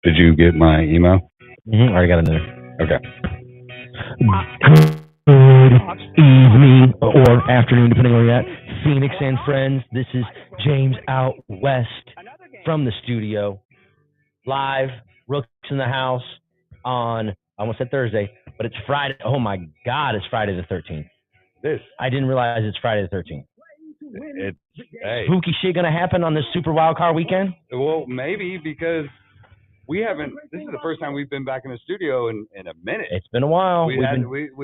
Did you get my email? Already got another. Okay. Good evening or afternoon, depending on where you're at. Phoenix and friends, this is James out west from the studio. Live, Rooks in the house on, I almost said Thursday, but it's Friday. Oh my God, it's Friday the 13th. I didn't realize it's Friday the 13th. Hey. Spooky shit gonna happen on this Super Wildcard weekend? Well, maybe because we haven't. This is the first time we've been back in the studio in a minute. It's been a while. We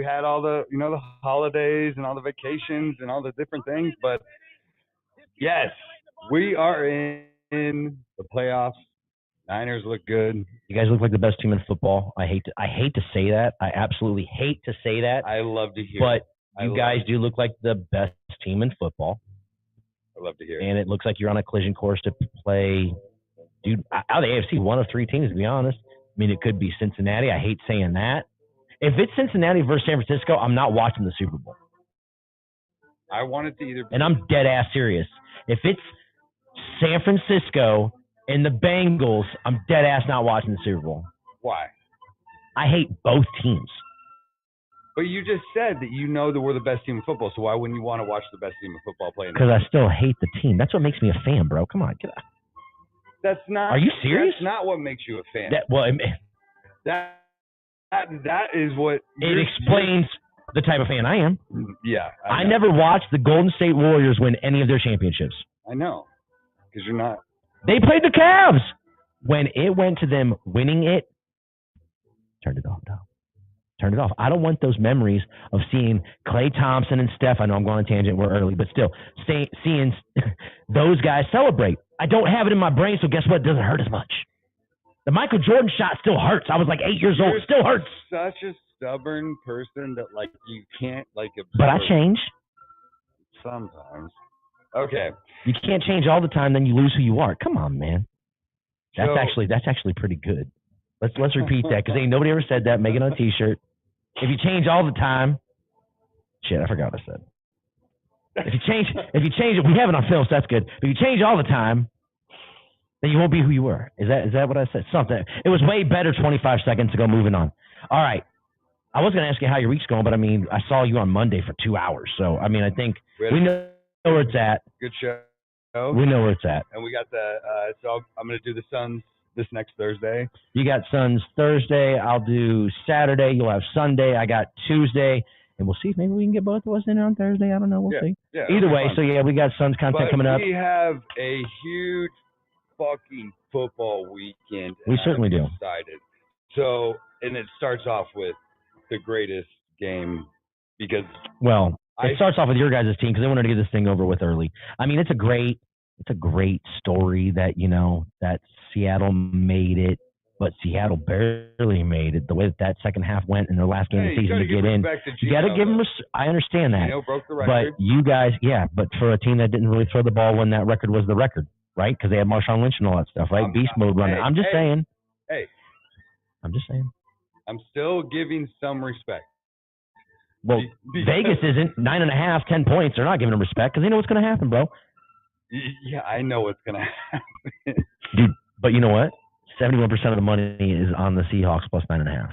had all the the holidays and all the vacations and all the different things, but yes, we are in the playoffs. Niners look good. You guys look like the best team in football. I hate to say that. I absolutely hate to say that. I love to hear. But you guys do look like the best team in football. I love to hear. And it looks like you're on a collision course to play, dude, out of the AFC, one of three teams, to be honest. I mean, it could be Cincinnati. I hate saying that. If it's Cincinnati versus San Francisco, I'm not watching the Super Bowl. I want it to either be. And I'm dead ass serious. If it's San Francisco and the Bengals, I'm dead ass not watching the Super Bowl. Why? I hate both teams. But you just said that that we're the best team in football, so why wouldn't you want to watch the best team in football play? Because I still hate the team. That's what makes me a fan, bro. Come on, get out. That's not. Are you serious? That's not what makes you a fan. That is what. It explains the type of fan I am. Yeah. I never watched the Golden State Warriors win any of their championships. I know, because you're not. They played the Cavs. When it went to them winning it, turned it off, dog. Turn it off. I don't want those memories of seeing Klay Thompson and Steph. I know I'm going on a tangent. We're early, but still, seeing those guys celebrate. I don't have it in my brain, so guess what? It doesn't hurt as much. The Michael Jordan shot still hurts. I was like 8 years old. It still hurts. Such a stubborn person that you can't absorb. But I change. Sometimes. Okay. You can't change all the time, then you lose who you are. Come on, man. That's actually pretty good. Let's repeat that because ain't nobody ever said that. Make it on a T-shirt. If you change all the time, shit, I forgot what I said. If you change it, we have it on film, so that's good. But if you change all the time, then you won't be who you were. Is that what I said? Something. It was way better 25 seconds ago. Moving on. All right. I was going to ask you how your week's going, but I mean, I saw you on Monday for 2 hours, so I mean, I think we know where it's at. Good show. We know where it's at. And we got so I'm going to do the Suns this next Thursday. You got Suns Thursday. I'll do Saturday. You'll have Sunday. I got Tuesday. And we'll see if maybe we can get both of us in on Thursday. I don't know. We'll see. Yeah, either way, fun. So yeah, we got Suns content coming up. We have a huge fucking football weekend. We certainly do. Excited. So, and it starts off with the greatest game because... Well, it starts off with your guys' team because they wanted to get this thing over with early. I mean, it's a great story that, that Seattle made it, but Seattle barely made it. The way that second half went in their last game of the season to get in. You got to give them I understand that. Broke the record. But you guys, but for a team that didn't really throw the ball when that record was the record, right? Because they had Marshawn Lynch and all that stuff, right? Beast mode running. I'm just saying. Hey. I'm just saying. I'm still giving some respect. Well, Vegas isn't 9.5, 10 points. They're not giving them respect because they know what's going to happen, bro. Yeah, I know what's going to happen. Dude, but you know what? 71% of the money is on the Seahawks plus 9.5.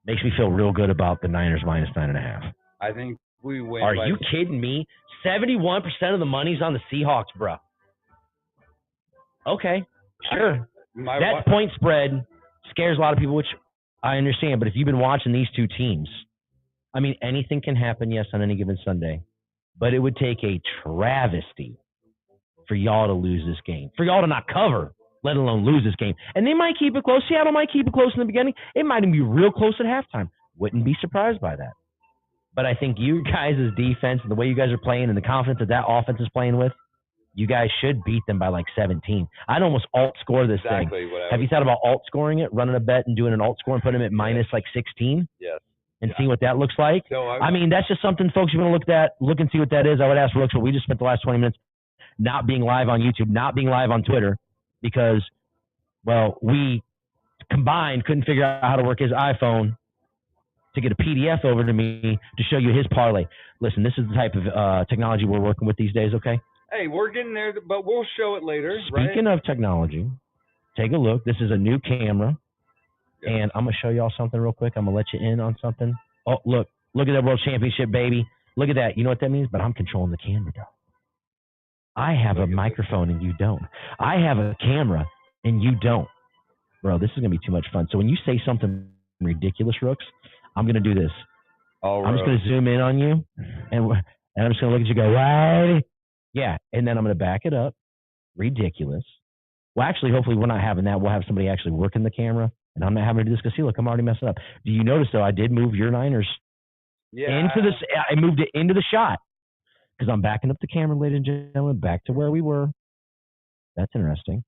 Makes me feel real good about the Niners minus 9.5. I think we win. Are you kidding me? 71% of the money's on the Seahawks, bro. Okay, sure. That point spread scares a lot of people, which I understand. But if you've been watching these two teams, I mean, anything can happen, yes, on any given Sunday. But it would take a travesty for y'all to lose this game, for y'all to not cover, let alone lose this game. And they might keep it close. Seattle might keep it close in the beginning. It might even be real close at halftime. Wouldn't be surprised by that. But I think you guys' defense and the way you guys are playing and the confidence that offense is playing with, you guys should beat them by like 17. I'd almost alt-score this thing. Have you thought about alt-scoring it, running a bet and doing an alt-score and putting them at minus like 16? Yes. And see what that looks like? So I mean, that's just something, folks, you're going to look and see what that is. I would ask Rooks, but we just spent the last 20 minutes not being live on YouTube, not being live on Twitter because, well, we combined couldn't figure out how to work his iPhone to get a PDF over to me to show you his parlay. Listen, this is the type of technology we're working with these days, okay? Hey, we're getting there, but we'll show it later. Speaking of technology, take a look. This is a new camera, and I'm going to show y'all something real quick. I'm going to let you in on something. Oh, look at that World Championship, baby. Look at that. You know what that means? But I'm controlling the camera, though. I have a microphone, and you don't. I have a camera, and you don't. Bro, this is going to be too much fun. So when you say something ridiculous, Rooks, I'm going to do this. I'm just going to zoom in on you, and I'm just going to look at you and go, right? Yeah, and then I'm going to back it up. Ridiculous. Well, actually, hopefully we're not having that. We'll have somebody actually working the camera, and I'm not having to do this because, see, look, I'm already messing up. Do you notice, though, I did move your Niners into this? I moved it into the shot because I'm backing up the camera, ladies and gentlemen, back to where we were. That's interesting.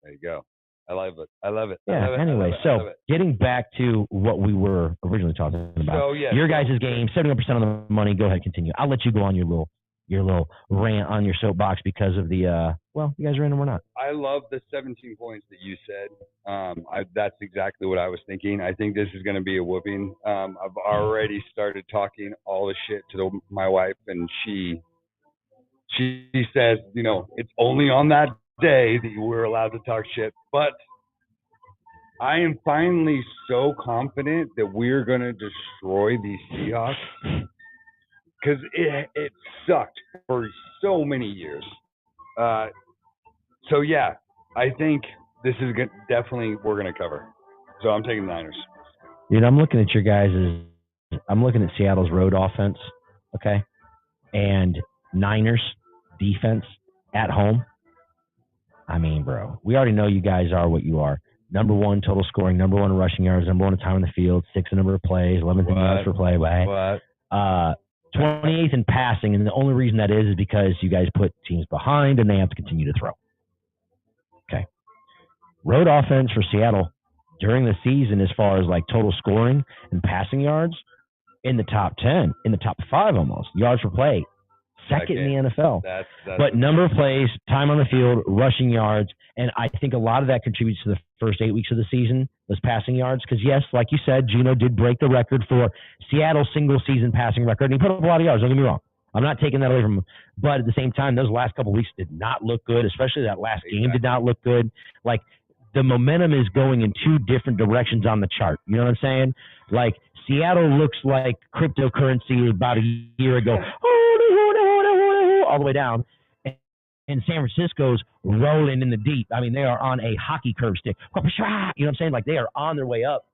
There you go. I love it. I love it. Yeah, anyway, so getting back to what we were originally talking about. So, yeah, your guys' game, 71% of the money. Go ahead, continue. I'll let you go on your little rant on your soapbox because of the, well, you guys are in and we're not. I love the 17 points that you said. That's exactly what I was thinking. I think this is going to be a whooping. I've already started talking all the shit to my wife, and she says, you know, it's only on that day that we're allowed to talk shit. But I am finally so confident that we're going to destroy these Seahawks because it sucked for so many years. So, yeah, I think this is definitely we're going to cover. So I'm taking the Niners. Dude, I'm looking at your guys' I'm looking at Seattle's road offense, okay, and Niners defense at home. I mean, bro, we already know you guys are what you are. Number one total scoring, number one rushing yards, number one time on the field, 6th in number of plays, 11th in yards per play. What? 28th in passing, and the only reason that is because you guys put teams behind and they have to continue to throw. Okay. Road offense for Seattle during the season as far as like total scoring and passing yards in the top 10, in the top 5 almost, yards per play. Second in the NFL. But number of plays, time on the field, rushing yards, and I think a lot of that contributes to the first 8 weeks of the season, those passing yards. Because, yes, like you said, Geno did break the record for Seattle's single-season passing record, and he put up a lot of yards. Don't get me wrong. I'm not taking that away from him. But at the same time, those last couple of weeks did not look good, especially that last game did not look good. Like, the momentum is going in 2 different directions on the chart. You know what I'm saying? Like, Seattle looks like cryptocurrency about a year ago. All the way down, and San Francisco's rolling in the deep. I mean, they are on a hockey curve stick. You know what I'm saying? Like, they are on their way up.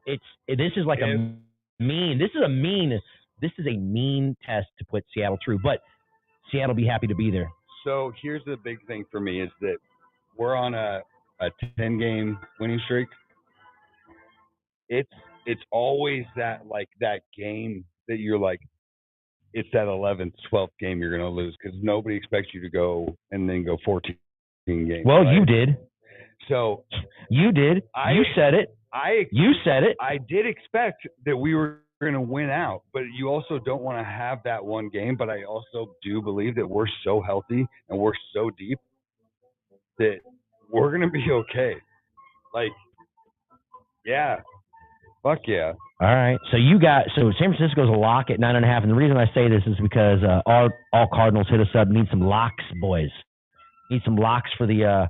This is like a mean test to put Seattle through, but Seattle be happy to be there. So here's the big thing for me is that we're on a 10-game winning streak. It's always that game that you're like, it's that 11th, 12th game you're going to lose because nobody expects you to go and then go 14 games. Well, right? You did. So you did. You said it. You said it. I did expect that we were going to win out, but you also don't want to have that one game. But I also do believe that we're so healthy and we're so deep that we're going to be okay. Like, yeah. Fuck yeah. All right. So San Francisco's a lock at 9.5. And the reason I say this is because all Cardinals hit us up. Need some locks, boys. Need some locks for the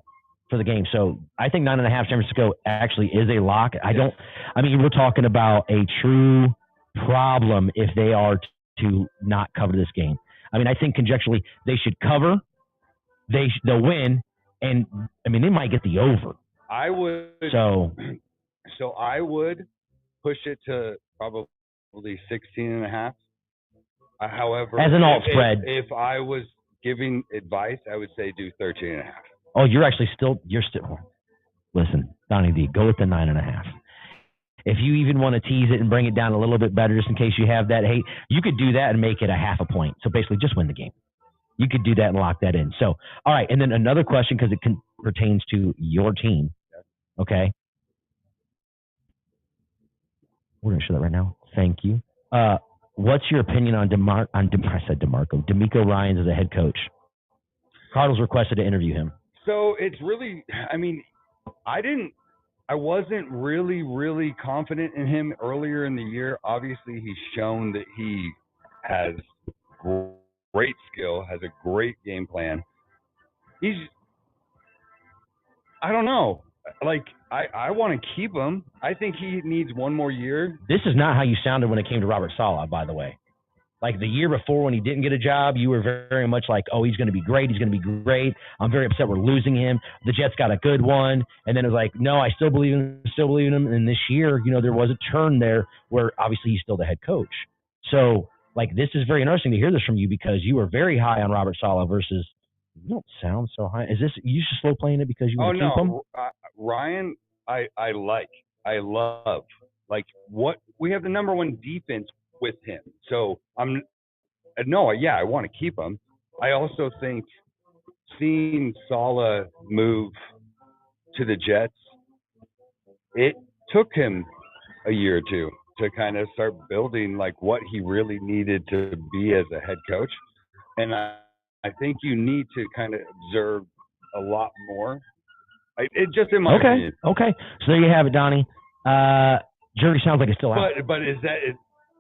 game. So I think 9.5 San Francisco actually is a lock. We're talking about a true problem if they are to not cover this game. I mean, I think conjecturally they should cover. They'll win. And I mean, they might get the over. I would. So I would push it to probably 16.5. However, as an alt spread, if I was giving advice, I would say do 13.5. Oh, you're still. Listen, Donnie D, go with the 9.5. If you even want to tease it and bring it down a little bit better, just in case you have that hate, you could do that and make it a 0.5 point. So basically, just win the game. You could do that and lock that in. So, all right, and then another question because it pertains to your team. Okay. We're going to show that right now. Thank you. What's your opinion on DeMeco Ryans as a head coach? Cardinals requested to interview him. So it's really, I wasn't really, really confident in him earlier in the year. Obviously, he's shown that he has great skill, has a great game plan. I don't know. Like, I want to keep him. I think he needs one more year. This is not how you sounded when it came to Robert Saleh, by the way. Like the year before when he didn't get a job, you were very much like, oh, he's going to be great. He's going to be great. I'm very upset we're losing him. The Jets got a good one. And then it was like, no, I still believe in him. And this year, there was a turn there where obviously he's still the head coach. So, like, this is very interesting to hear this from you because you were very high on Robert Saleh versus you don't sound so high. Is this you just slow playing it because you want to keep him? Ryan, I love. Like, what we have the number one defense with him. So I want to keep him. I also think seeing Saleh move to the Jets, it took him a year or two to kind of start building like what he really needed to be as a head coach. And I think you need to kind of observe a lot more. It just in my opinion. Okay. So there you have it, Donnie. Jury sounds like it's still out. But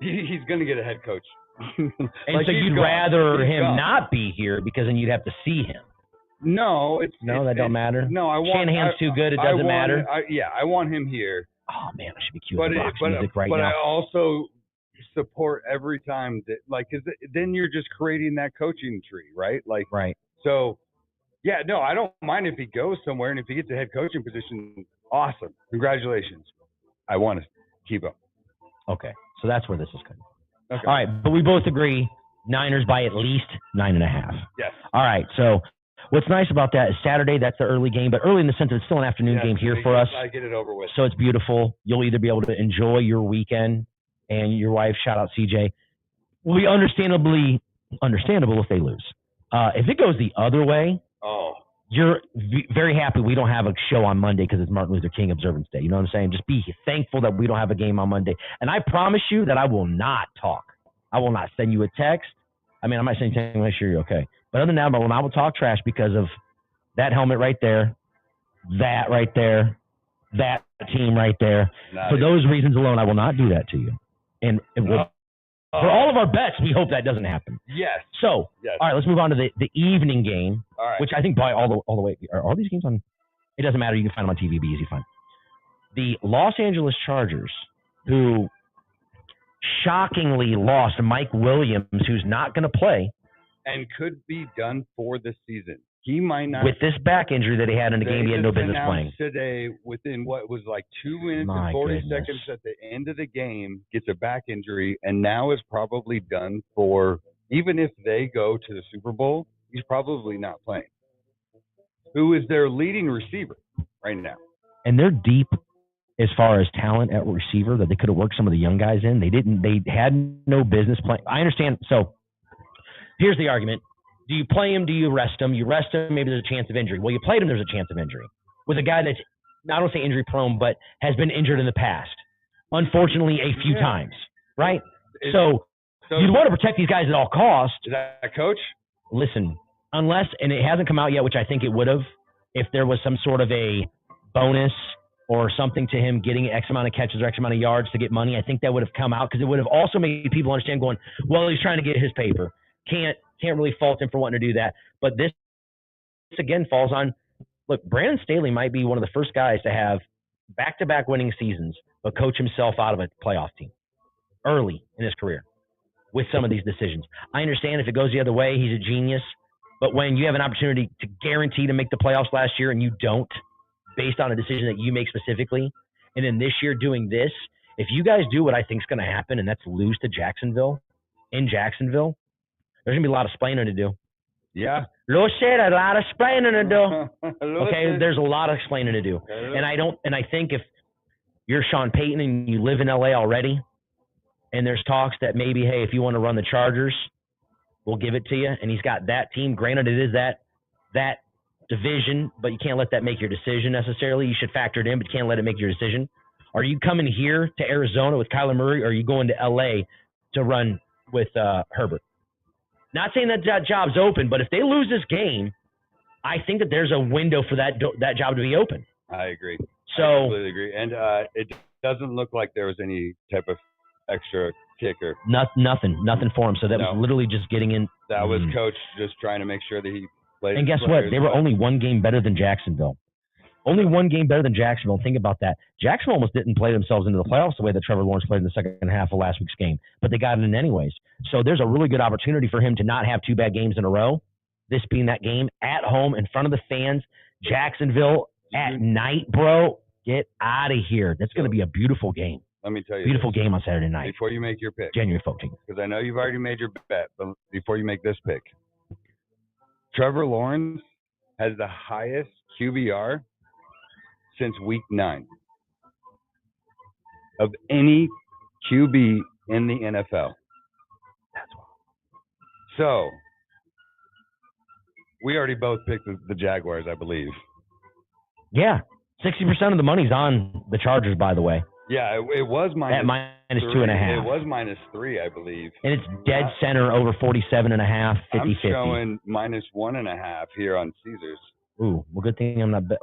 he's going to get a head coach. And like so you'd rather him not be here because then you'd have to see him. No, that don't matter. No, Shanahan's too good. It doesn't matter. I want him here. Oh man, I should be cute with the box music right now. But I also support every time that, like, cause then you're just creating that coaching tree, right? Like, right. So, yeah, no, I don't mind if he goes somewhere and if he gets a head coaching position, awesome, congratulations. I want to keep him. Okay, so that's where this is coming. Okay. All right, but we both agree Niners by at least 9.5. Yes. All right, so what's nice about that is Saturday, that's the early game, but early in the sense that it's still an afternoon game here for us. I get it over with. So it's beautiful. You'll either be able to enjoy your weekend and your wife, shout out CJ, will be understandable if they lose. If it goes the other way, you're very happy we don't have a show on Monday because it's Martin Luther King Observance Day. You know what I'm saying? Just be thankful that we don't have a game on Monday. And I promise you that I will not talk. I will not send you a text. I mean, I might send you a text to make sure you're okay. But other than that, I will talk trash because of that helmet right there, that right there, that team right there. For those reasons alone, I will not do that to you. And for all of our bets, we hope that doesn't happen. Yes. So, yes. All right, let's move on to the evening game, right. Which I think probably all the way – are all these games on – it doesn't matter. You can find them on TV. Be easy to find. The Los Angeles Chargers, who shockingly lost Mike Williams, who's not going to play. And could be done for the season. He might not. With this back injury that he had in the game, he had no business playing. Today, within what was like 2 minutes and 40 seconds at the end of the game, gets a back injury, and now is probably done for, even if they go to the Super Bowl, he's probably not playing. Who is their leading receiver right now? And they're deep as far as talent at receiver that they could have worked some of the young guys in. They didn't. They had no business playing. I understand. So here's the argument. Do you play him? Do you rest him? You rest him, maybe there's a chance of injury. Well, you played him, there's a chance of injury. With a guy that's, I don't say injury prone, but has been injured in the past. Unfortunately, a few times, right? So you'd want to protect these guys at all costs. Is that a coach? Listen, unless, and it hasn't come out yet, which I think it would have, if there was some sort of a bonus or something to him getting X amount of catches or X amount of yards to get money, I think that would have come out because it would have also made people understand going, well, he's trying to get his paper. Can't really fault him for wanting to do that. But this again falls on, look, Brandon Staley might be one of the first guys to have back-to-back winning seasons, but coach himself out of a playoff team early in his career with some of these decisions. I understand if it goes the other way, he's a genius. But when you have an opportunity to guarantee to make the playoffs last year and you don't, based on a decision that you make specifically, and then this year doing this, if you guys do what I think is going to happen, and that's lose to Jacksonville, in Jacksonville, there's going to be a lot of explaining to do. Yeah. Lo said, a lot of explaining to do. Okay, there's a lot of explaining to do. And I think if you're Sean Payton and you live in LA already, and there's talks that maybe, hey, if you want to run the Chargers, we'll give it to you. And he's got that team. Granted, it is that division, but you can't let that make your decision necessarily. You should factor it in, but you can't let it make your decision. Are you coming here to Arizona with Kyler Murray, or are you going to LA to run with Herbert? Not saying that job's open, but if they lose this game, I think that there's a window for that job to be open. I agree. So, I completely agree. And it doesn't look like there was any type of extra kicker. Nothing for him. So that was literally just getting in. That was coach just trying to make sure that he played. And guess what? They were only one game better than Jacksonville. Only one game better than Jacksonville. Think about that. Jacksonville almost didn't play themselves into the playoffs the way that Trevor Lawrence played in the second half of last week's game, but they got it in anyways. So there's a really good opportunity for him to not have 2 bad games in a row, this being that game at home in front of the fans. Jacksonville at night, bro. Get out of here. That's going to be a beautiful game. Let me tell you. Beautiful game on Saturday night. Before you make your pick. January 14th. Because I know you've already made your bet, but before you make this pick. Trevor Lawrence has the highest QBR since week 9 of any QB in the NFL. That's wild. So, we already both picked the Jaguars, I believe. Yeah. 60% of the money's on the Chargers, by the way. Yeah, it was minus at minus 2.5. It was -3, I believe. And it's dead center over 47.5, 50-50. I'm showing -1.5 here on Caesars. Ooh, well, good thing I'm not good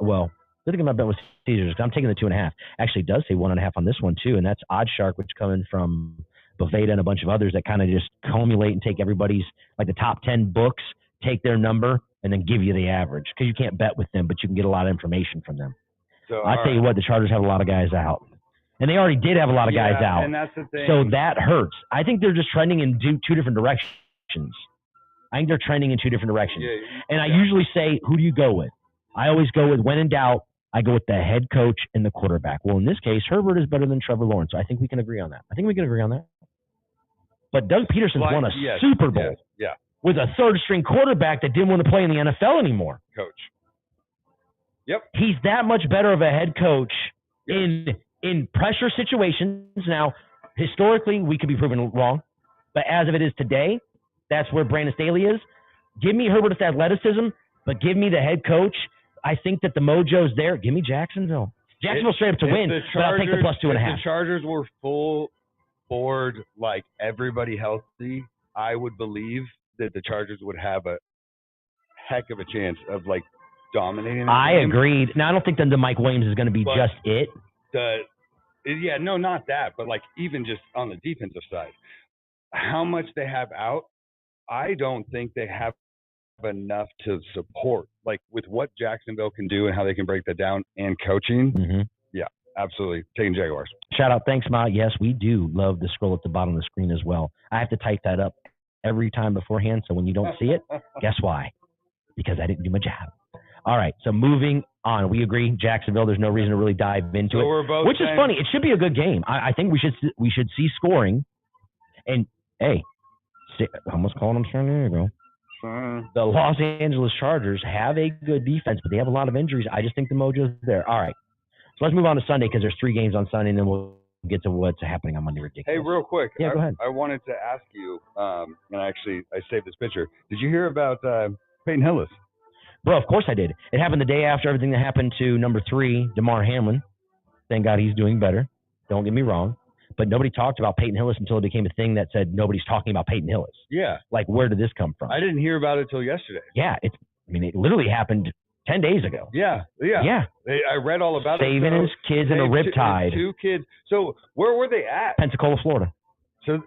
thing I'm not betting with Caesars. I'm taking the 2.5. Actually, it does say 1.5 on this one too, and that's OddsShark, which coming from Boveda and a bunch of others that kind of just cumulate and take everybody's, like the top 10 books, take their number, and then give you the average, because you can't bet with them, but you can get a lot of information from them. So I tell you what, the Chargers have a lot of guys out. And they already did have a lot of guys out. And that's the thing. So that hurts. I think they're just trending in 2 different directions. I think they're trending in 2 different directions. And I usually say, who do you go with? I always go with, when in doubt, I go with the head coach and the quarterback. Well, in this case, Herbert is better than Trevor Lawrence. So I think we can agree on that. But Doug Peterson's won a Super Bowl with a third-string quarterback that didn't want to play in the NFL anymore. Coach. Yep. He's that much better of a head coach in pressure situations. Now, historically, we could be proven wrong, but as of it is today, that's where Brandon Staley is. Give me Herbert's athleticism, but give me the head coach. I think that the mojo's there. Give me Jacksonville. Jacksonville straight up to win, but I'll take the plus 2.5. If the Chargers were full board, like everybody healthy, I would believe that the Chargers would have a heck of a chance of like dominating. I agreed. Now, I don't think that the Mike Williams is going to be just it. Not that, but like even just on the defensive side, how much they have out, I don't think they have enough to support, like with what Jacksonville can do and how they can break that down and coaching. Mm-hmm. Yeah, absolutely. Taking Jaguars. Shout out. Thanks, Ma. Yes, we do love the scroll at the bottom of the screen as well. I have to type that up every time beforehand, so when you don't see it, guess why? Because I didn't do my job. All right, so moving on. We agree, Jacksonville, there's no reason to really dive into it, which is funny. It should be a good game. I think we should see scoring. And, hey, I almost called them San Diego. The Los Angeles Chargers have a good defense, but they have a lot of injuries. I just think the mojo's there. All right, so let's move on to Sunday, because there's 3 games on Sunday, and then we'll get to what's happening on Monday. Ridiculous. Hey, real quick. Yeah, go ahead. I wanted to ask you, and I saved this picture. Did you hear about Peyton Hillis? Bro, of course I did. It happened the day after everything that happened to number 3, DeMar Hamlin. Thank God he's doing better. Don't get me wrong. But nobody talked about Peyton Hillis until it became a thing that said nobody's talking about Peyton Hillis. Yeah. Like, where did this come from? I didn't hear about it till yesterday. Yeah. It literally happened 10 days ago. Yeah. I read all about Saving his kids in a riptide. 2 kids. So where were they at? Pensacola, Florida. So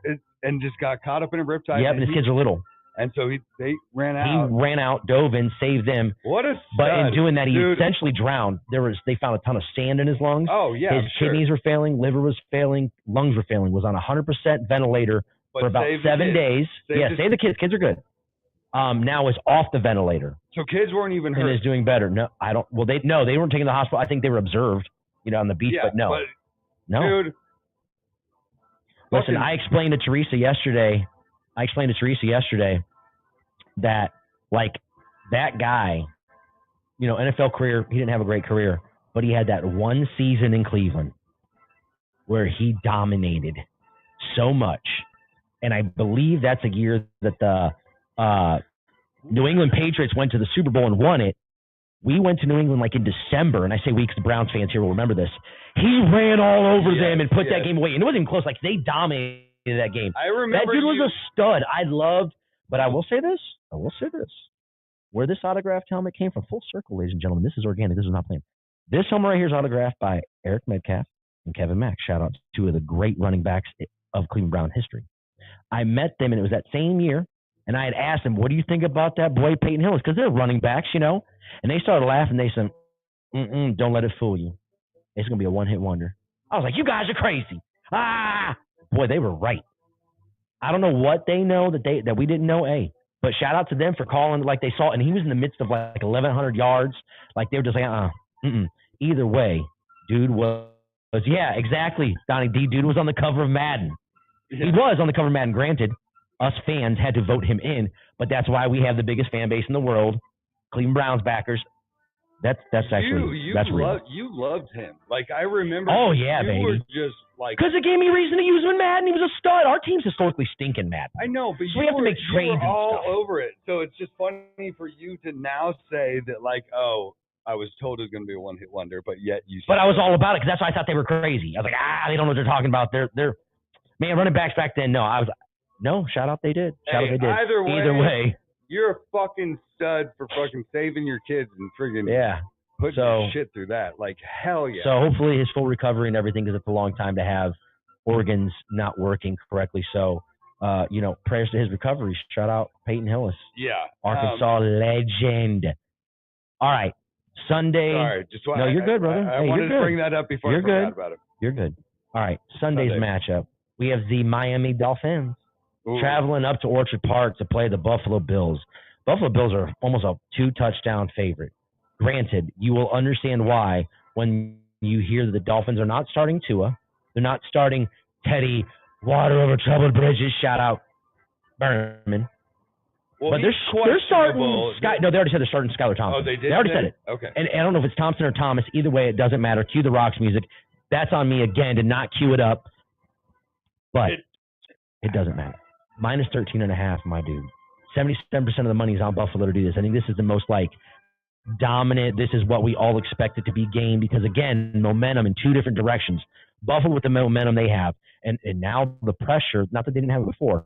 and just got caught up in a riptide. Yep, and his kids are little. And so they ran out. He ran out, dove in, saved them. What a stud. But in doing that, he essentially drowned. They found a ton of sand in his lungs. Oh, yeah. His kidneys were failing, liver was failing, lungs were failing. Was on 100% ventilator for about 7 days. Save the kids. Kids are good. Now is off the ventilator. So kids weren't even hurt. And is doing better. No, I don't. Well, they weren't taken to the hospital. I think they were observed, on the beach. Yeah, but no, no. Dude. Listen, I explained to Teresa yesterday that, like, that guy, NFL career, he didn't have a great career, but he had that one season in Cleveland where he dominated so much. And I believe that's a year that the New England Patriots went to the Super Bowl and won it. We went to New England like in December, and I say we because the Browns fans here will remember this. He ran all over them and put that game away. And it wasn't even close. Like, they dominated that game. I remember that dude was a stud. But I will say this. Where this autographed helmet came from, full circle, ladies and gentlemen. This is organic. This is not planned. This helmet right here is autographed by Eric Metcalf and Kevin Mack. Shout out to 2 of the great running backs of Cleveland Brown history. I met them, and it was that same year, and I had asked them, what do you think about that boy Peyton Hillis? Because they're running backs, And they started laughing. They said, Don't let it fool you. It's going to be a one-hit wonder. I was like, you guys are crazy. Boy, they were right. I don't know what they know that we didn't know, but shout out to them for calling like they saw, and he was in the midst of like 1,100 yards. Like they were just like, Either way, dude was yeah, exactly, Donnie D. Dude was on the cover of Madden. Yeah. He was on the cover of Madden. Granted, us fans had to vote him in, but that's why we have the biggest fan base in the world, Cleveland Browns backers. That's actually that's real. You loved him. Like I remember. Oh yeah, you baby. Were just like because it gave me reason to use him in Madden. He was a stud. Our team's historically stinking Madden. I know, but so we have to make trades. You were all and stuff. over it. So it's just funny for you to now say that, like, oh, I was told it was going to be a one-hit wonder, but yet you. But I was all about it because that's why I thought they were crazy. I was like, they don't know what they're talking about. They're man, running backs back then. No, shout out they did. Shout out they did. Either way, you're a fucking stud for fucking saving your kids and friggin' putting your shit through that. Like hell yeah. So hopefully his full recovery and everything, because it's a long time to have organs not working correctly. So prayers to his recovery. Shout out Peyton Hillis. Yeah. Arkansas legend. All right. Sunday. Sorry, no, you're good, brother. I wanted to bring that up before I forgot about it. You're good. All right. Sunday's matchup. We have the Miami Dolphins traveling up to Orchard Park to play the Buffalo Bills. Buffalo Bills are almost a 2-touchdown favorite. Granted, you will understand why when you hear that the Dolphins are not starting Tua. They're not starting Teddy, water over troubled bridges. Shout out Berman. Well, but they're starting no, they already said they're starting Skylar Thompson. Oh, they did? They already said it. Okay. And I don't know if it's Thompson or Thomas. Either way, it doesn't matter. Cue the Rocks music. That's on me again to not cue it up. But it doesn't matter. Minus 13.5, my dude. 77% of the money is on Buffalo to do this. I think this is the most dominant. This is what we all expect it to be game because, again, momentum in two different directions. Buffalo with the momentum they have. And now the pressure, not that they didn't have it before,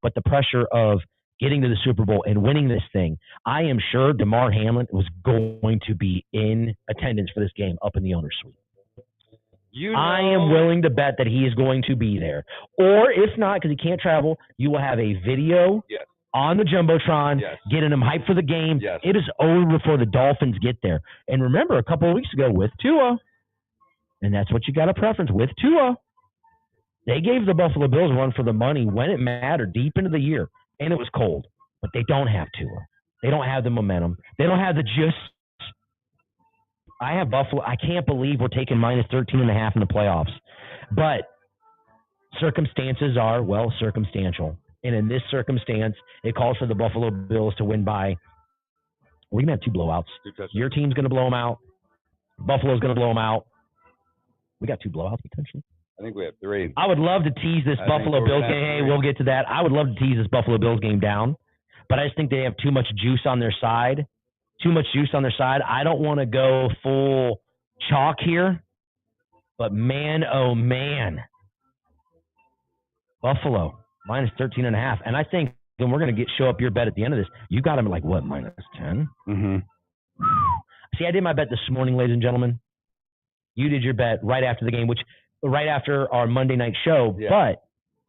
but the pressure of getting to the Super Bowl and winning this thing. I am sure DeMar Hamlin was going to be in attendance for this game up in the owner's suite. I am willing to bet that he is going to be there. Or if not, because he can't travel, you will have a video on the Jumbotron getting him hyped for the game. Yes. It is over before the Dolphins get there. And remember, a couple of weeks ago with Tua, and that's what you got a preference with Tua, they gave the Buffalo Bills a run for the money when it mattered deep into the year. And it was cold. But they don't have Tua. They don't have the momentum. They don't have the juice. I have Buffalo. I can't believe we're taking minus 13.5 in the playoffs. But circumstances are, circumstantial. And in this circumstance, it calls for the Buffalo Bills to win by, we're going to have 2 blowouts. Your team's going to blow them out. Buffalo's going to blow them out. We got 2 blowouts potentially. I think we have 3. I would love to tease this Buffalo Bills game. Hey, we'll get to that. I would love to tease this Buffalo Bills game down. But I just think they have too much juice on their side. I don't want to go full chalk here. But man, oh man. Buffalo, minus 13.5. And I think then we're going to show up your bet at the end of this. You got them at minus 10? Mm-hmm. See, I did my bet this morning, ladies and gentlemen. You did your bet right after the game, right after our Monday night show. Yeah. But,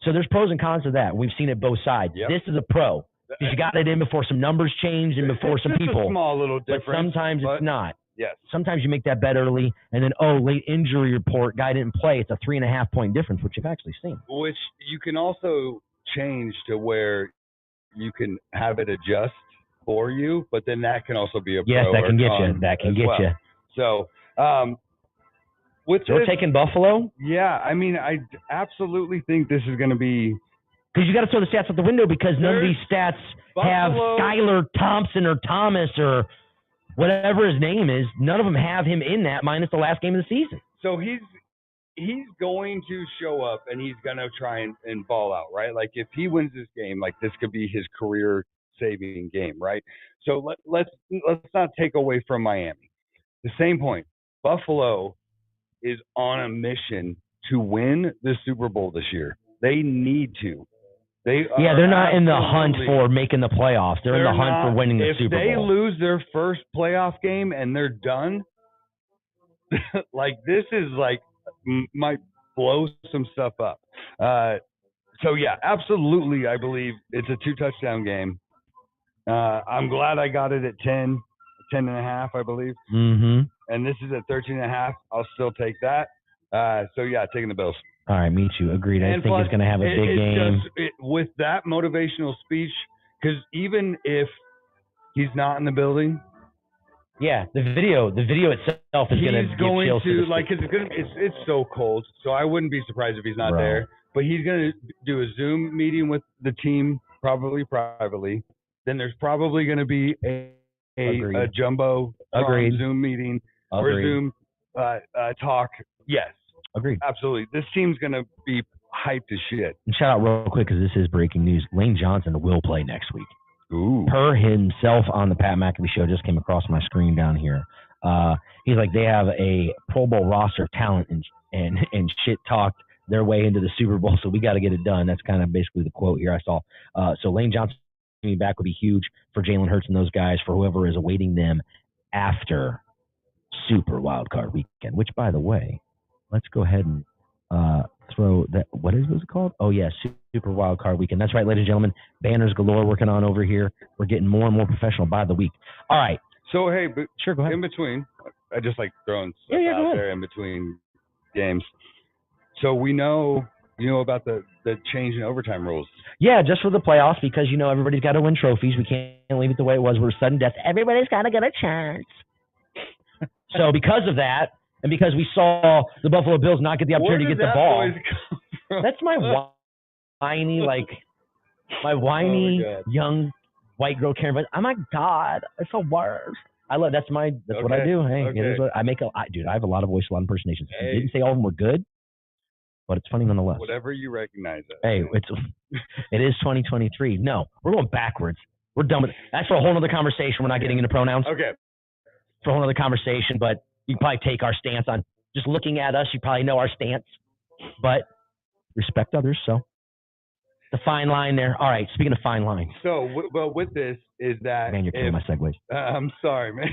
so there's pros and cons to that. We've seen it both sides. Yep. This is a pro. Because you got it in before some numbers changed and before some people. It's a small little difference. But sometimes it's not. Yes. Sometimes you make that bet early, and then, late injury report, guy didn't play. It's a 3.5-point difference, which you've actually seen. Which you can also change to where you can have it adjust for you, but then that can also be a pro. Yes, that can get you. That can get you. So, we're taking Buffalo? Yeah, I mean, I absolutely think this is going to be. Because you got to throw the stats out the window because none of these stats have Skylar Thompson or Thomas or whatever his name is. None of them have him in that minus the last game of the season. So he's going to show up and he's going to try and ball out, right? Like if he wins this game, this could be his career-saving game, right? So let's not take away from Miami. The same point, Buffalo is on a mission to win the Super Bowl this year. They need to. They're not in the hunt for making the playoffs. They're in the hunt for winning the Super Bowl. If they lose their first playoff game and they're done, this is might blow some stuff up. So yeah, absolutely. I believe it's a 2-touchdown game. I'm glad I got it at 10.5, I believe. Mm-hmm. and this is at 13.5. I'll still take that. So yeah, taking the Bills. All right, me too. Agreed. I think he's going to have a big game. With that motivational speech, because even if he's not in the building, yeah, the video itself is going to give chills to like it's so cold. So I wouldn't be surprised if he's not there. But he's going to do a Zoom meeting with the team, probably privately. Then there's probably going to be a jumbo Zoom meeting or Zoom talk. Yes. Agreed. Absolutely. This team's going to be hyped as shit. And shout out real quick, because this is breaking news. Lane Johnson will play next week. Ooh. Per himself on the Pat McAfee show, just came across my screen down here. He's like, they have a Pro Bowl roster of talent and shit talked their way into the Super Bowl, so we got to get it done. That's kind of basically the quote here I saw. So Lane Johnson coming back would be huge for Jalen Hurts and those guys, for whoever is awaiting them after Super Wildcard weekend, which, by the way, let's go ahead and throw that. What is it called? Oh, yeah, Super Wildcard weekend. That's right, ladies and gentlemen. Banners galore working on over here. We're getting more and more professional by the week. All right. So, hey, but sure, go ahead. In between, I just like throwing stuff out there in between games. So we know about the change in overtime rules. Yeah, just for the playoffs, because, everybody's got to win trophies. We can't leave it the way it was. We're sudden death. Everybody's got to get a chance. So because of that, and because we saw the Buffalo Bills not get the opportunity to get the ball, that's my whiny, young white girl Karen. But oh my God, it's the worst. I love that's what I do. Hey, it is what I make. I have a lot of voice, a lot of impersonations. Hey. I didn't say all of them were good, but it's funny nonetheless. Whatever you recognize it. Hey, it is 2023. No, we're going backwards. We're done with it. That's for a whole other conversation. We're not getting into pronouns. Okay. For a whole other conversation, but you can probably take our stance on just looking at us. You probably know our stance, but respect others. So the fine line there. All right. Speaking of fine line. So, with this is that. Man, you're killing my segues. I'm sorry, man.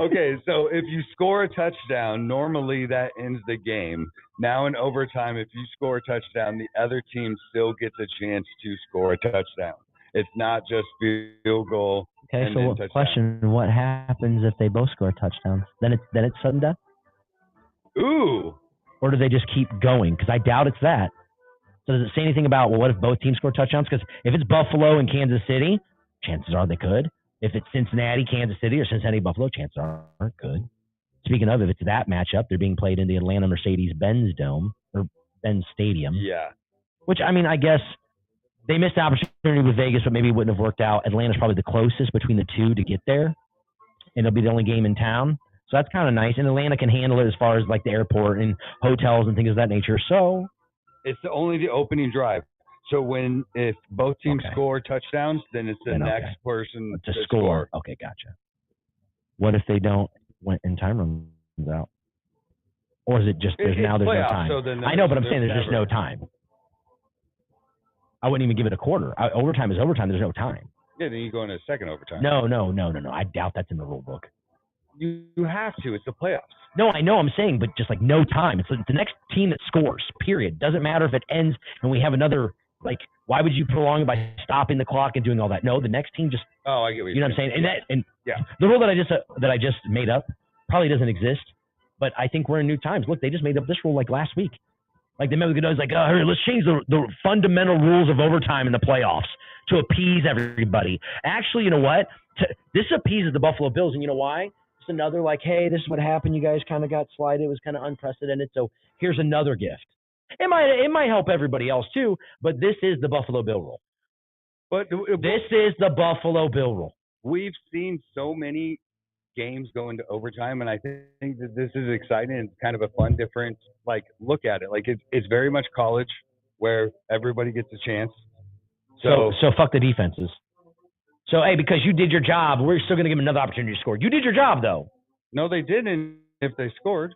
Okay. So if you score a touchdown, normally that ends the game. Now in overtime, if you score a touchdown, the other team still gets a chance to score a touchdown. It's not just field goal. Okay, so question: what happens if they both score touchdowns? Then it's sudden death. Ooh. Or do they just keep going? Because I doubt it's that. So does it say anything about what if both teams score touchdowns? Because if it's Buffalo and Kansas City, chances are they could. If it's Cincinnati, Kansas City, or Cincinnati, Buffalo, chances aren't good. Speaking of, if it's that matchup, they're being played in the Atlanta Mercedes-Benz Dome or Benz Stadium. Yeah. Which I guess. They missed the opportunity with Vegas, but maybe it wouldn't have worked out. Atlanta's probably the closest between the two to get there, and it'll be the only game in town. So that's kind of nice. And Atlanta can handle it as far as like the airport and hotels and things of that nature. So it's only the opening drive. So if both teams score touchdowns, then it's the next person to score. Okay, gotcha. What if they don't and time runs out? Or is it just there's no time? So I know, but I'm saying there's just no time. I wouldn't even give it a quarter. Overtime is overtime. There's no time. Yeah, then you go into a second overtime. No. I doubt that's in the rule book. You have to. It's the playoffs. No, I know I'm saying, but just like no time. It's the next team that scores, period. Doesn't matter if it ends and we have another, why would you prolong it by stopping the clock and doing all that? No, the next team just. Oh, I get what you know what I'm saying? And yeah. The rule that I just made up probably doesn't exist, but I think we're in new times. Look, they just made up this rule last week. Like they maybe was hey, let's change the fundamental rules of overtime in the playoffs to appease everybody. Actually, you know what? This appeases the Buffalo Bills, and you know why? It's another hey, this is what happened. You guys kind of got slighted. It was kind of unprecedented. So here's another gift. It might help everybody else too, but this is the Buffalo Bill rule. But this is the Buffalo Bill rule. We've seen so many games go into overtime, and I think that this is exciting and kind of a fun, different look at it. It's very much college where everybody gets a chance. So fuck the defenses. So hey, because you did your job, we're still going to give them another opportunity to score. You did your job though. No, they didn't. If they scored,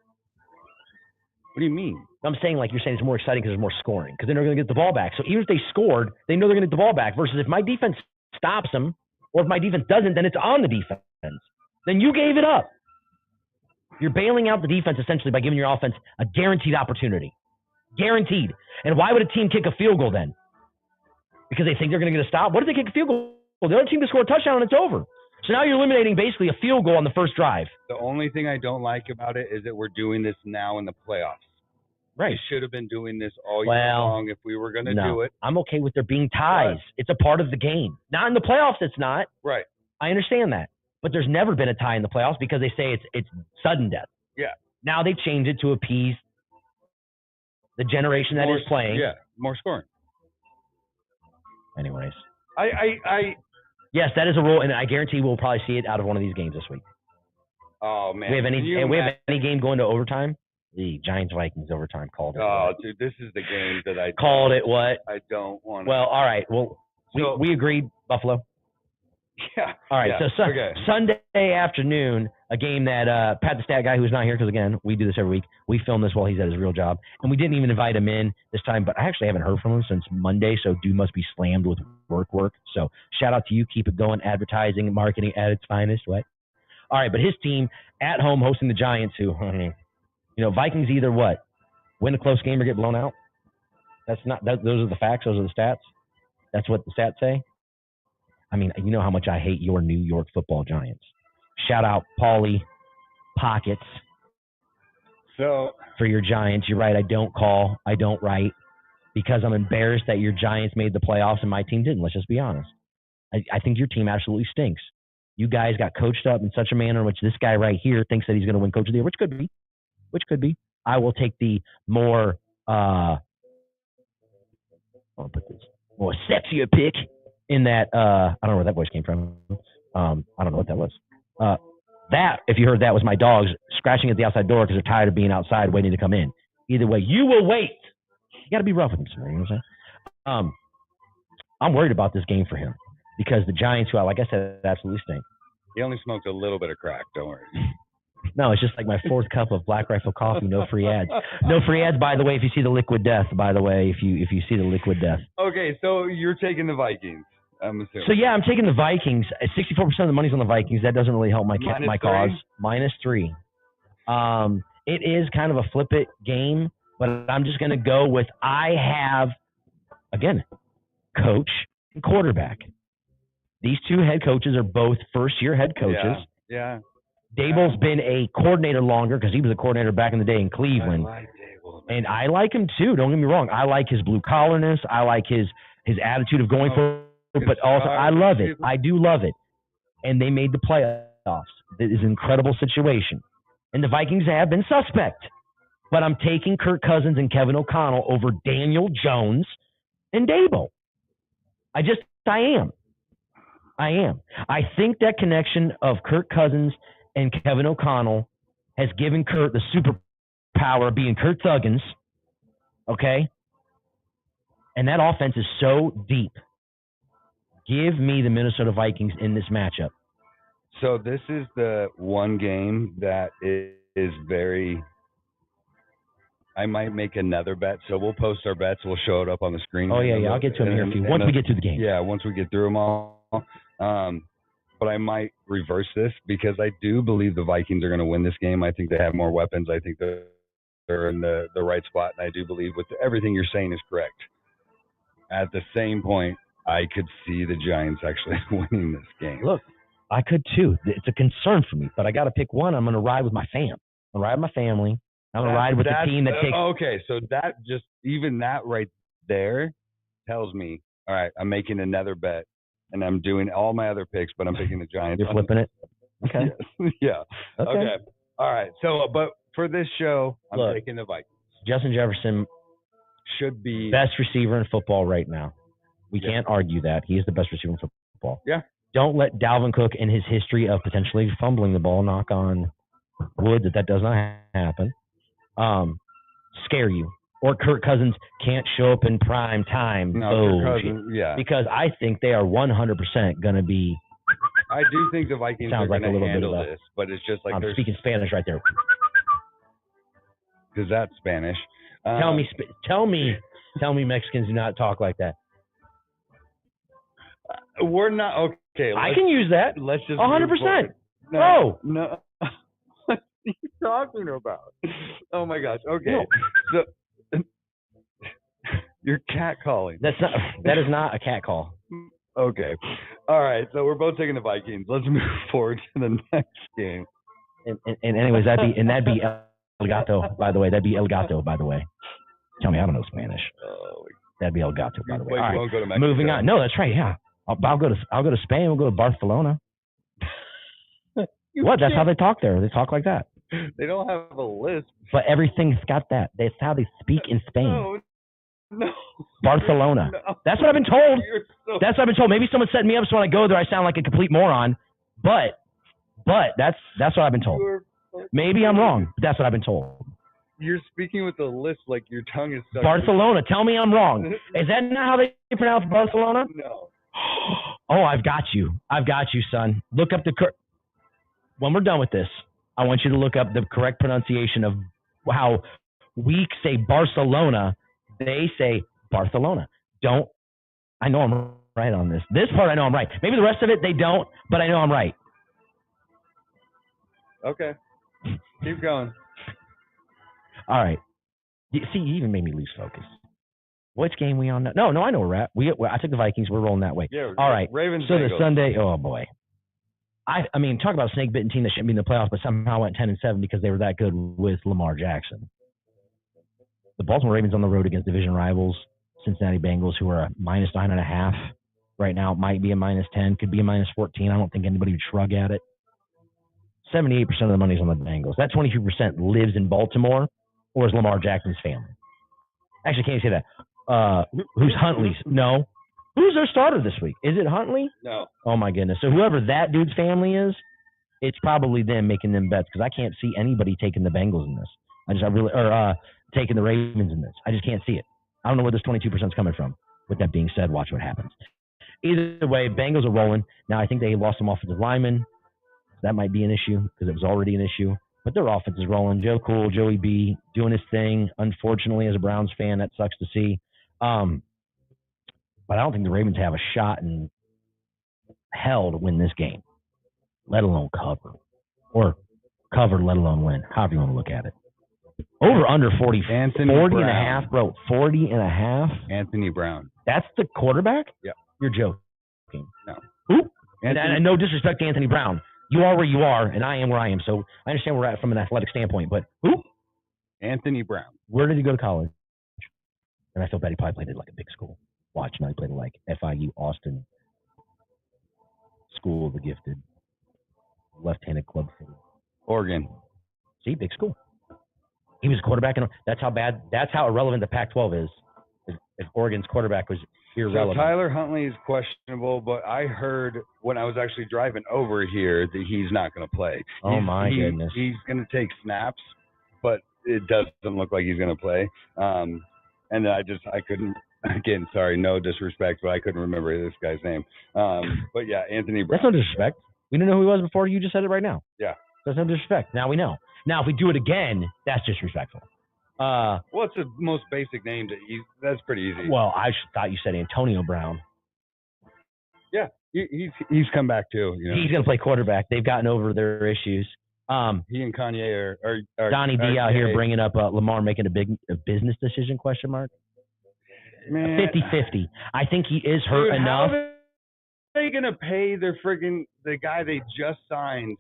what do you mean? I'm saying you're saying it's more exciting because there's more scoring because then they're going to get the ball back. So even if they scored, they know they're going to get the ball back. Versus if my defense stops them, or if my defense doesn't, then it's on the defense. Then you gave it up. You're bailing out the defense essentially by giving your offense a guaranteed opportunity. Guaranteed. And why would a team kick a field goal then? Because they think they're going to get a stop? What if they kick a field goal? The other team can score a touchdown and it's over. So now you're eliminating basically a field goal on the first drive. The only thing I don't like about it is that we're doing this now in the playoffs. Right. We should have been doing this all year long if we were going to do it. I'm okay with there being ties. Right. It's a part of the game. Not in the playoffs, it's not. Right. I understand that. But there's never been a tie in the playoffs because they say it's sudden death. Yeah. Now they changed it to appease the generation that is playing. Yeah, more scoring. Anyways. Yes, that is a rule, and I guarantee we'll probably see it out of one of these games this week. Oh, man. We have any game going to overtime? The Giants-Vikings overtime called it. Oh, dude, this is the game that I called it what? I don't want to. Well, all right. Well, we agreed, Buffalo. Yeah. All right. So Sunday afternoon, a game that Pat the Stat Guy, who's not here because, again, we do this every week. We film this while he's at his real job. And we didn't even invite him in this time, but I actually haven't heard from him since Monday, so dude must be slammed with work. So shout out to you. Keep it going. Advertising and marketing at its finest. What? All right, but his team at home hosting the Giants, who, Vikings either what? Win a close game or get blown out? Those are the facts. Those are the stats. That's what the stats say. I mean, you know how much I hate your New York Football Giants. Shout out Paulie Pockets. So for your Giants, you're right. I don't call. I don't write because I'm embarrassed that your Giants made the playoffs and my team didn't. Let's just be honest. I think your team absolutely stinks. You guys got coached up in such a manner in which this guy right here thinks that he's going to win Coach of the Year, which could be. I will take the more sexier pick in that. I don't know where that voice came from. I don't know what that was. That, if you heard that, was my dogs scratching at the outside door because they're tired of being outside waiting to come in. Either way, you will wait. You got to be rough with them, you know what I'm saying? I'm worried about this game for him because the Giants, who, like I said, absolutely stink. He only smoked a little bit of crack. Don't worry. No, it's just like my fourth cup of Black Rifle coffee. No free ads. No free ads, by the way, if you see the Liquid Death, by the way, if you see the Liquid Death. Okay, so you're taking the Vikings, I'm assuming. So, yeah, I'm taking the Vikings. 64% of the money's on the Vikings. That doesn't really help my cause. -3. It is kind of a flip-it game, but I'm just going to go with I have, again, coach and quarterback. These two head coaches are both first-year head coaches. Yeah. Dable's been a coordinator longer because he was a coordinator back in the day in Cleveland. I like Dable. And I like him too. Don't get me wrong. I like his blue collarness. I like his attitude of going for it. But also, I love it. I do love it. And they made the playoffs. It is an incredible situation. And the Vikings have been suspect. But I'm taking Kirk Cousins and Kevin O'Connell over Daniel Jones and Dable. I am. I think that connection of Kirk Cousins and Kevin O'Connell has given Kurt the superpower of being Kurt Thuggins, okay? And that offense is so deep. Give me the Minnesota Vikings in this matchup. So this is the one game that is very – I might make another bet. So we'll post our bets. We'll show it up on the screen. Oh, yeah. I'll get to them here once we get to the game. Yeah, once we get through them all. But I might reverse this because I do believe the Vikings are going to win this game. I think they have more weapons. I think they're in the right spot, and I do believe with everything you're saying is correct. At the same point, I could see the Giants actually winning this game. Look, I could too. It's a concern for me, but I got to pick one. I'm going to ride with my fam. I'm going to ride with my family. I'm going to ride with the team that takes. Okay, so that just even that right there tells me, all right, I'm making another bet. And I'm doing all my other picks, but I'm picking the Giants. You're flipping it? Okay. Yes. Yeah. Okay. All right. So, but for this show, I'm taking the Vikings. Justin Jefferson should be best receiver in football right now. We can't argue that. He is the best receiver in football. Yeah. Don't let Dalvin Cook in his history of potentially fumbling the ball, knock on wood that does not happen, scare you. Or Kirk Cousins can't show up in prime time. No, Kirk Cousins, yeah. Because I think they are 100% going to be. I do think the Vikings are going to handle this, but it's just like I'm speaking Spanish right there. Because that's Spanish. Tell me, Mexicans do not talk like that. We're not okay. I can use that. Let's just 100%. No. What are you talking about? Oh my gosh. Okay. No. So. You're cat calling. That is not a cat call. Okay. All right, so we're both taking the Vikings. Let's move forward to the next game. And anyways, that'd be El Gato, by the way. That'd be El Gato, by the way. Tell me, I don't know Spanish. That'd be El Gato, by the way. All right, go to Mexico. moving on. No, that's right. Yeah, I'll go to Spain. We'll go to Barcelona. What? That's how they talk there. They talk like that. They don't have a lisp. But everything's got that. That's how they speak in Spain. No. Barcelona. No. That's what I've been told. That's what I've been told. Maybe someone set me up so when I go there I sound like a complete moron. But that's what I've been told. Maybe I'm wrong, but that's what I've been told. You're speaking with a lisp like your tongue is stuck. Barcelona. Tell me I'm wrong. Is that not how they pronounce Barcelona? No. Oh, I've got you. Son. Look up when we're done with this, I want you to look up the correct pronunciation of how we say Barcelona. They say Barcelona. I know I'm right on this. This part I know I'm right. Maybe the rest of it they don't, but I know I'm right. Okay. Keep going. All right. See, you even made me lose focus. Which game we on? No, I know where we're at. I took the Vikings. We're rolling that way. Yeah. All right. Ravens. So Bengals. the Sunday. Oh boy. I mean, talk about a snake-bitten team that shouldn't be in the playoffs, but somehow went 10-7 because they were that good with Lamar Jackson. The Baltimore Ravens on the road against division rivals, Cincinnati Bengals, who are a -9.5 right now. Might be a -10, could be a -14. I don't think anybody would shrug at it. 78% of the money's on the Bengals. That 22% lives in Baltimore or is Lamar Jackson's family. Actually, can't you say that? Who's Huntley's? No. Who's their starter this week? Is it Huntley? No. Oh, my goodness. So whoever that dude's family is, it's probably them making them bets because I can't see anybody taking the Bengals in this. Taking the Ravens in this. I just can't see it. I don't know where this 22% is coming from. With that being said, watch what happens. Either way, Bengals are rolling. Now, I think they lost some offensive linemen. That might be an issue because it was already an issue. But their offense is rolling. Joe Cool, Joey B, doing his thing. Unfortunately, as a Browns fan, that sucks to see. But I don't think the Ravens have a shot in hell to win this game, let alone cover. Or cover, let alone win, however you want to look at it. Over under 40, Anthony 40 Brown. and a half, bro. 40 and a half. Anthony Brown. That's the quarterback? Yeah. You're joking. No. Who? And no disrespect to Anthony Brown. You are where you are, and I am where I am. So I understand where we're at from an athletic standpoint. But who? Anthony Brown. Where did he go to college? And I feel bad he probably played at like a big school. Watch, now he played at like FIU, Austin, School of the Gifted, left-handed club for Oregon. See, big school. He was a quarterback, and that's how irrelevant the Pac-12 is. If Oregon's quarterback was irrelevant. So Tyler Huntley is questionable, but I heard when I was actually driving over here that he's not going to play. Oh, my goodness. He's going to take snaps, but it doesn't look like he's going to play. And I couldn't, again, sorry, no disrespect, but I couldn't remember this guy's name. But yeah, Anthony Brown. That's no disrespect. We didn't know who he was before you just said it right now. Yeah. That's no disrespect. Now we know. Now, if we do it again, that's disrespectful. Well, it's the most basic name that's pretty easy. Well, I thought you said Antonio Brown. Yeah, he's come back too. You know? He's going to play quarterback. They've gotten over their issues. He and Kanye are Donnie D out here bringing up Lamar making a business decision, question mark? Man. 50-50. I think he is hurt enough. How are they going to pay the guy they just signed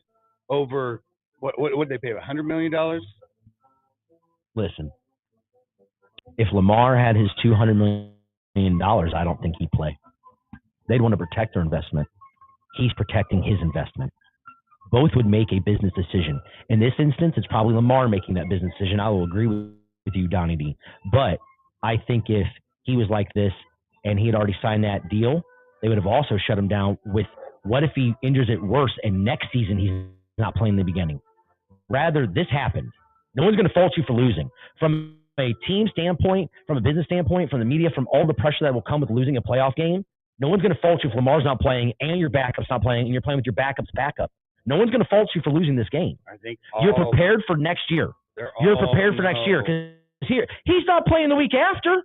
over, what did they pay, $100 million? Listen, if Lamar had his $200 million, I don't think he'd play. They'd want to protect their investment. He's protecting his investment. Both would make a business decision. In this instance, it's probably Lamar making that business decision. I will agree with you, Donnie D. But I think if he was like this and he had already signed that deal, they would have also shut him down with what if he injures it worse and next season he's not playing in the beginning. Rather, this happened. No one's going to fault you for losing. From a team standpoint, from a business standpoint, from the media, from all the pressure that will come with losing a playoff game, no one's going to fault you if Lamar's not playing and your backup's not playing and you're playing with your backup's backup. No one's going to fault you for losing this game. I think you're prepared for next year. You're prepared for next year because he's not playing the week after.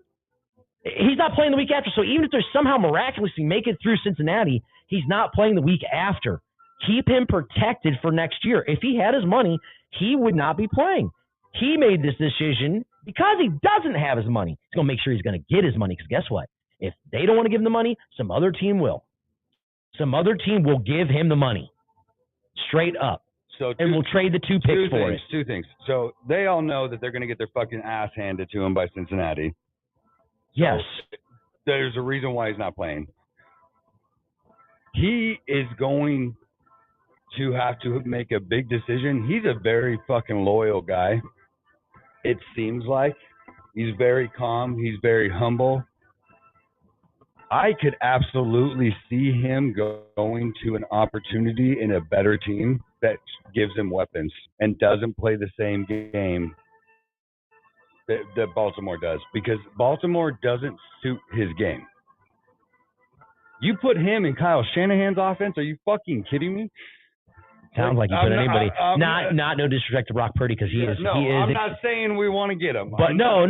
He's not playing the week after. So even if there's somehow miraculously make it through Cincinnati, he's not playing the week after. Keep him protected for next year. If he had his money, he would not be playing. He made this decision because he doesn't have his money. He's going to make sure he's going to get his money because guess what? If they don't want to give him the money, some other team will. Some other team will give him the money, straight up, and we'll trade the 2 picks for it. Two things. So they all know that they're going to get their fucking ass handed to them by Cincinnati. Yes. So there's a reason why he's not playing. He is going to have to make a big decision. He's a very fucking loyal guy. It seems like he's very calm. He's very humble. I could absolutely see him going to an opportunity in a better team that gives him weapons and doesn't play the same game that Baltimore does, because Baltimore doesn't suit his game. You put him in Kyle Shanahan's offense? Are you fucking kidding me? Sounds like you put anybody. Not no disrespect to Brock Purdy, because he is. No, he is. I'm not saying we want to get him. But no.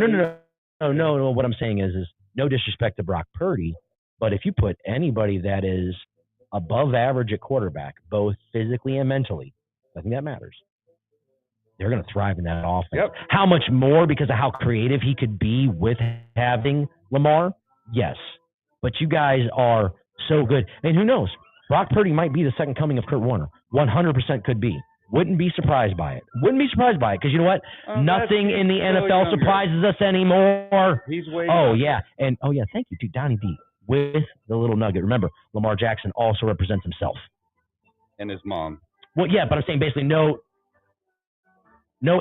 What I'm saying is no disrespect to Brock Purdy, but if you put anybody that is above average at quarterback, both physically and mentally, I think that matters. They're going to thrive in that offense. Yep. How much more because of how creative he could be with having Lamar? Yes. But you guys are so good. And who knows? Brock Purdy might be the second coming of Kurt Warner. 100% could be. Wouldn't be surprised by it. Because you know what? Nothing in the NFL surprises us anymore. He's way yeah. And, thank you to Donnie D with the little nugget. Remember, Lamar Jackson also represents himself. And his mom. Well, yeah, but I'm saying basically no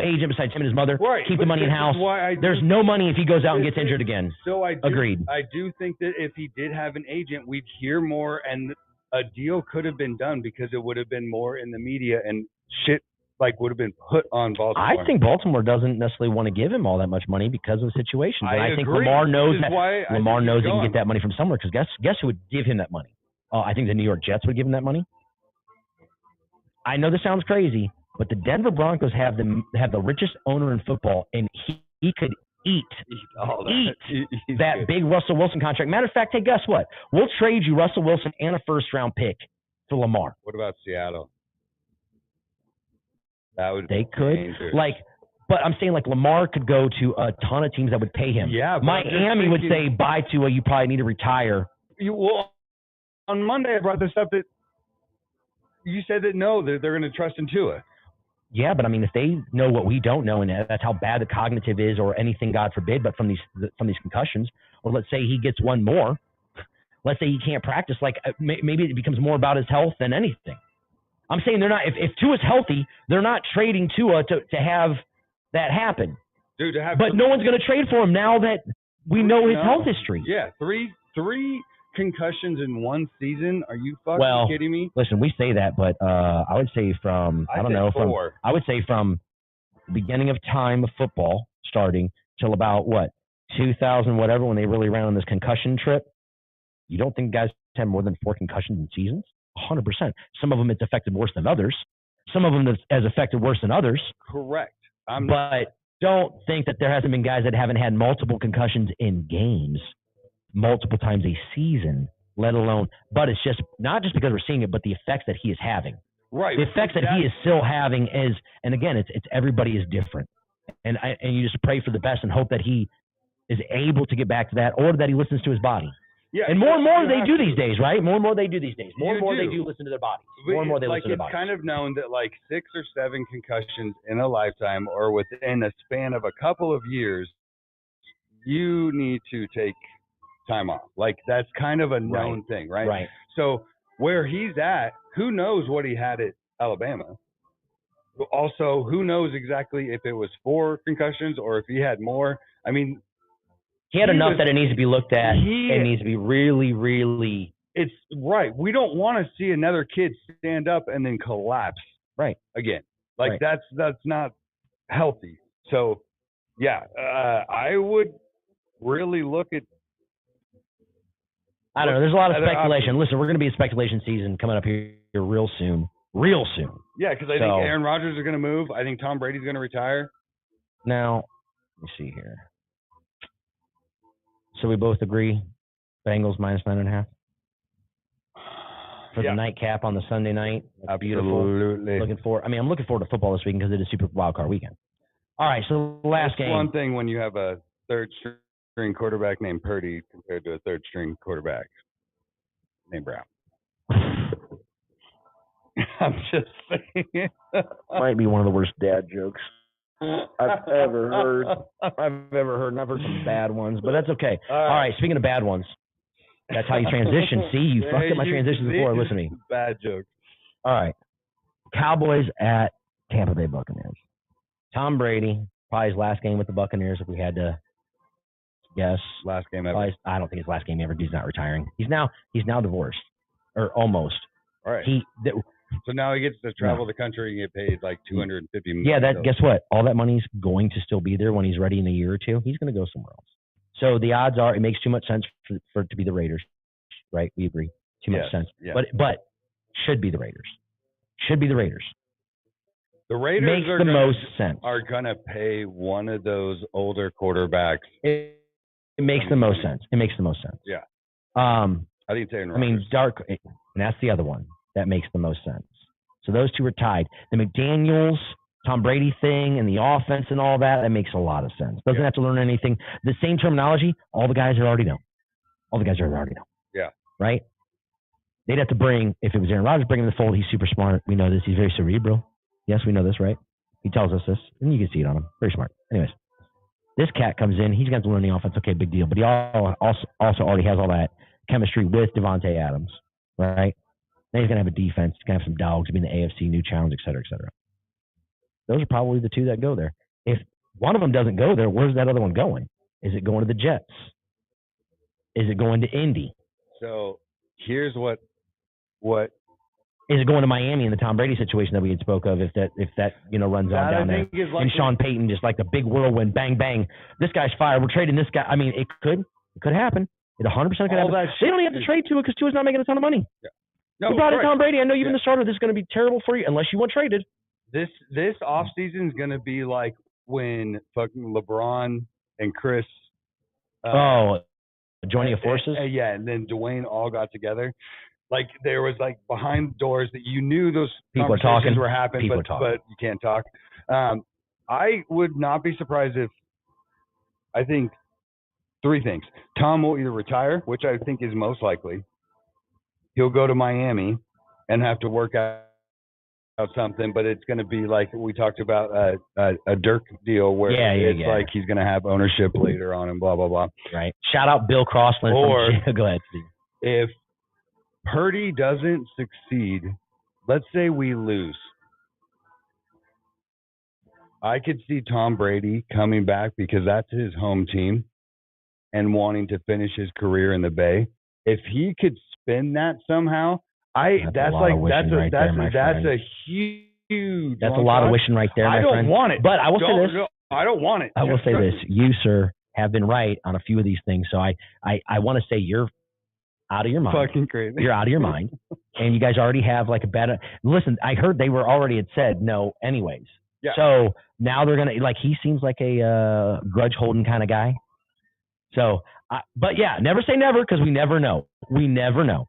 agent besides him and his mother. Right. Keep the money in house. There's no money if he goes out and gets injured again. So Agreed. I do think that if he did have an agent, we'd hear more, and a deal could have been done because it would have been more in the media and shit would have been put on Baltimore. I think Baltimore doesn't necessarily want to give him all that much money because of the situation. But I think agree. Lamar knows that Lamar knows he can get that money from somewhere, because guess who would give him that money? I think the New York Jets would give him that money. I know this sounds crazy, but the Denver Broncos have the richest owner in football, and he could eat that big Russell Wilson contract. Matter of fact, hey, guess what? We'll trade you Russell Wilson and a first-round pick for Lamar. What about Seattle? That would they could dangerous. But I'm saying Lamar could go to a ton of teams that would pay him. Yeah, Miami would say bye to you probably need to retire. On Monday I brought this up that you said that no, they're going to trust in Tua. Yeah, but I mean, if they know what we don't know, and that's how bad the cognitive is, or anything, God forbid, but from these concussions, or let's say he gets one more, let's say he can't practice, maybe it becomes more about his health than anything. I'm saying they're not. If Tua's healthy, they're not trading Tua to have that happen. Dude, but no one's going to trade for him now that we know his health history. Yeah, three concussions in one season. Are you fucking kidding me? Listen, we say that, but I would say from I would say from the beginning of time of football starting till about 2000 whatever, when they really ran on this concussion trip. You don't think guys have more than 4 concussions in seasons? 100%. Some of them it's affected worse than others. Some of them has affected worse than others. Correct. But don't think that there hasn't been guys that haven't had multiple concussions in games multiple times a season, let alone. But it's just not just because we're seeing it, but the effects that he is having. Right. The effects that he is still having is, and again, it's everybody is different, and you just pray for the best and hope that he is able to get back to that, or that he listens to his body. Yeah, and more they do these days, right? More and more they do these days. More and more they do listen to their bodies. More and more they listen to their bodies. It's kind of known that 6 or 7 concussions in a lifetime, or within a span of a couple of years, you need to take time off. That's kind of a known thing, right? Right. So where he's at, who knows what he had at Alabama? But also, who knows exactly if it was 4 concussions or if he had more? I mean, he had enough that it needs to be looked at. It needs to be really, really. It's right. We don't want to see another kid stand up and then collapse. Right. Again, that's not healthy. So, yeah, I would really look at. I don't know. There's a lot of speculation. Listen, we're going to be in speculation season coming up here real soon. Real soon. Yeah, because I think Aaron Rodgers is going to move. I think Tom Brady's going to retire. Now, let me see here. So we both agree, Bengals -9.5 for the nightcap on the Sunday night. That's Absolutely. Beautiful. I'm looking forward to football this weekend because it is Super Wildcard weekend. All right, so the last game. One thing when you have a third-string quarterback named Purdy compared to a third-string quarterback named Brown. I'm just saying. Might be one of the worst dad jokes I've ever heard. And I've heard some bad ones, but that's okay. All right, speaking of bad ones, that's how you transition. See, you fucked up my transitions before. Listen to me. Bad jokes. All right. Cowboys at Tampa Bay Buccaneers. Tom Brady, probably his last game with the Buccaneers if we had to guess. Last game ever. I don't think his last game ever. He's not retiring. He's now divorced, or almost. All right. So now he gets to travel the country and get paid like $250 million. Yeah, guess what? All that money's going to still be there when he's ready in a year or two. He's going to go somewhere else. So the odds are it makes too much sense for it to be the Raiders, right? We agree. Too much sense. Yeah. But should be the Raiders. Should be the Raiders. The Raiders are going to pay one of those older quarterbacks. It makes the most sense. It makes the most sense. Yeah. I think and that's the other one that makes the most sense. So those two are tied. The McDaniels, Tom Brady thing, and the offense and all that makes a lot of sense. Doesn't have to learn anything. The same terminology, all the guys already know. Yeah. Right? They'd have to bring, if it was Aaron Rodgers, bring him in the fold. He's super smart. We know this. He's very cerebral. Yes, we know this, right? He tells us this, and you can see it on him. Very smart. Anyways, this cat comes in. He's got to learn the offense. Okay, big deal. But he also already has all that chemistry with Devontae Adams, right? Then he's going to have a defense. He's going to have some dogs. Be in the AFC, new challenge, et cetera, et cetera. Those are probably the two that go there. If one of them doesn't go there, where's that other one going? Is it going to the Jets? Is it going to Indy? So here's what is it going to Miami in the Tom Brady situation that we had spoke of? If that runs on down there, and Sean Payton just like the big whirlwind, bang bang, this guy's fired. We're trading this guy. I mean, it could happen. It 100% could happen. They don't even have to trade Tua because Tua's not making a ton of money. Yeah. No, we brought in Tom Brady. I know you've been the starter. This is going to be terrible for you unless you want traded. This offseason is going to be like when fucking LeBron and Chris. Joining forces. And then Dwayne all got together. Like there was like behind doors that you knew those conversations were happening, but you can't talk. I would not be surprised if I think three things. Tom will either retire, which I think is most likely. He'll go to Miami and have to work out something, but it's going to be like we talked about a Dirk deal where it's like he's going to have ownership later on and blah, blah, blah. Right. Shout out Bill Crossland. Go ahead, Steve. If Purdy doesn't succeed, let's say we lose, I could see Tom Brady coming back because that's his home team and wanting to finish his career in the Bay. If he could spin that somehow, that's a huge. That's a lot of wishing right there, my friend. I don't want it. But I will say this. I don't want it. I will say this. You, sir, have been right on a few of these things. So I want to say you're out of your mind. Fucking crazy. You're out of your mind. And you guys already have like a better. Listen, I heard they were already had said no anyways. Yeah. So now they're going to, like, he seems like a grudge holding kind of guy. So, but yeah, never say never because we never know. We never know.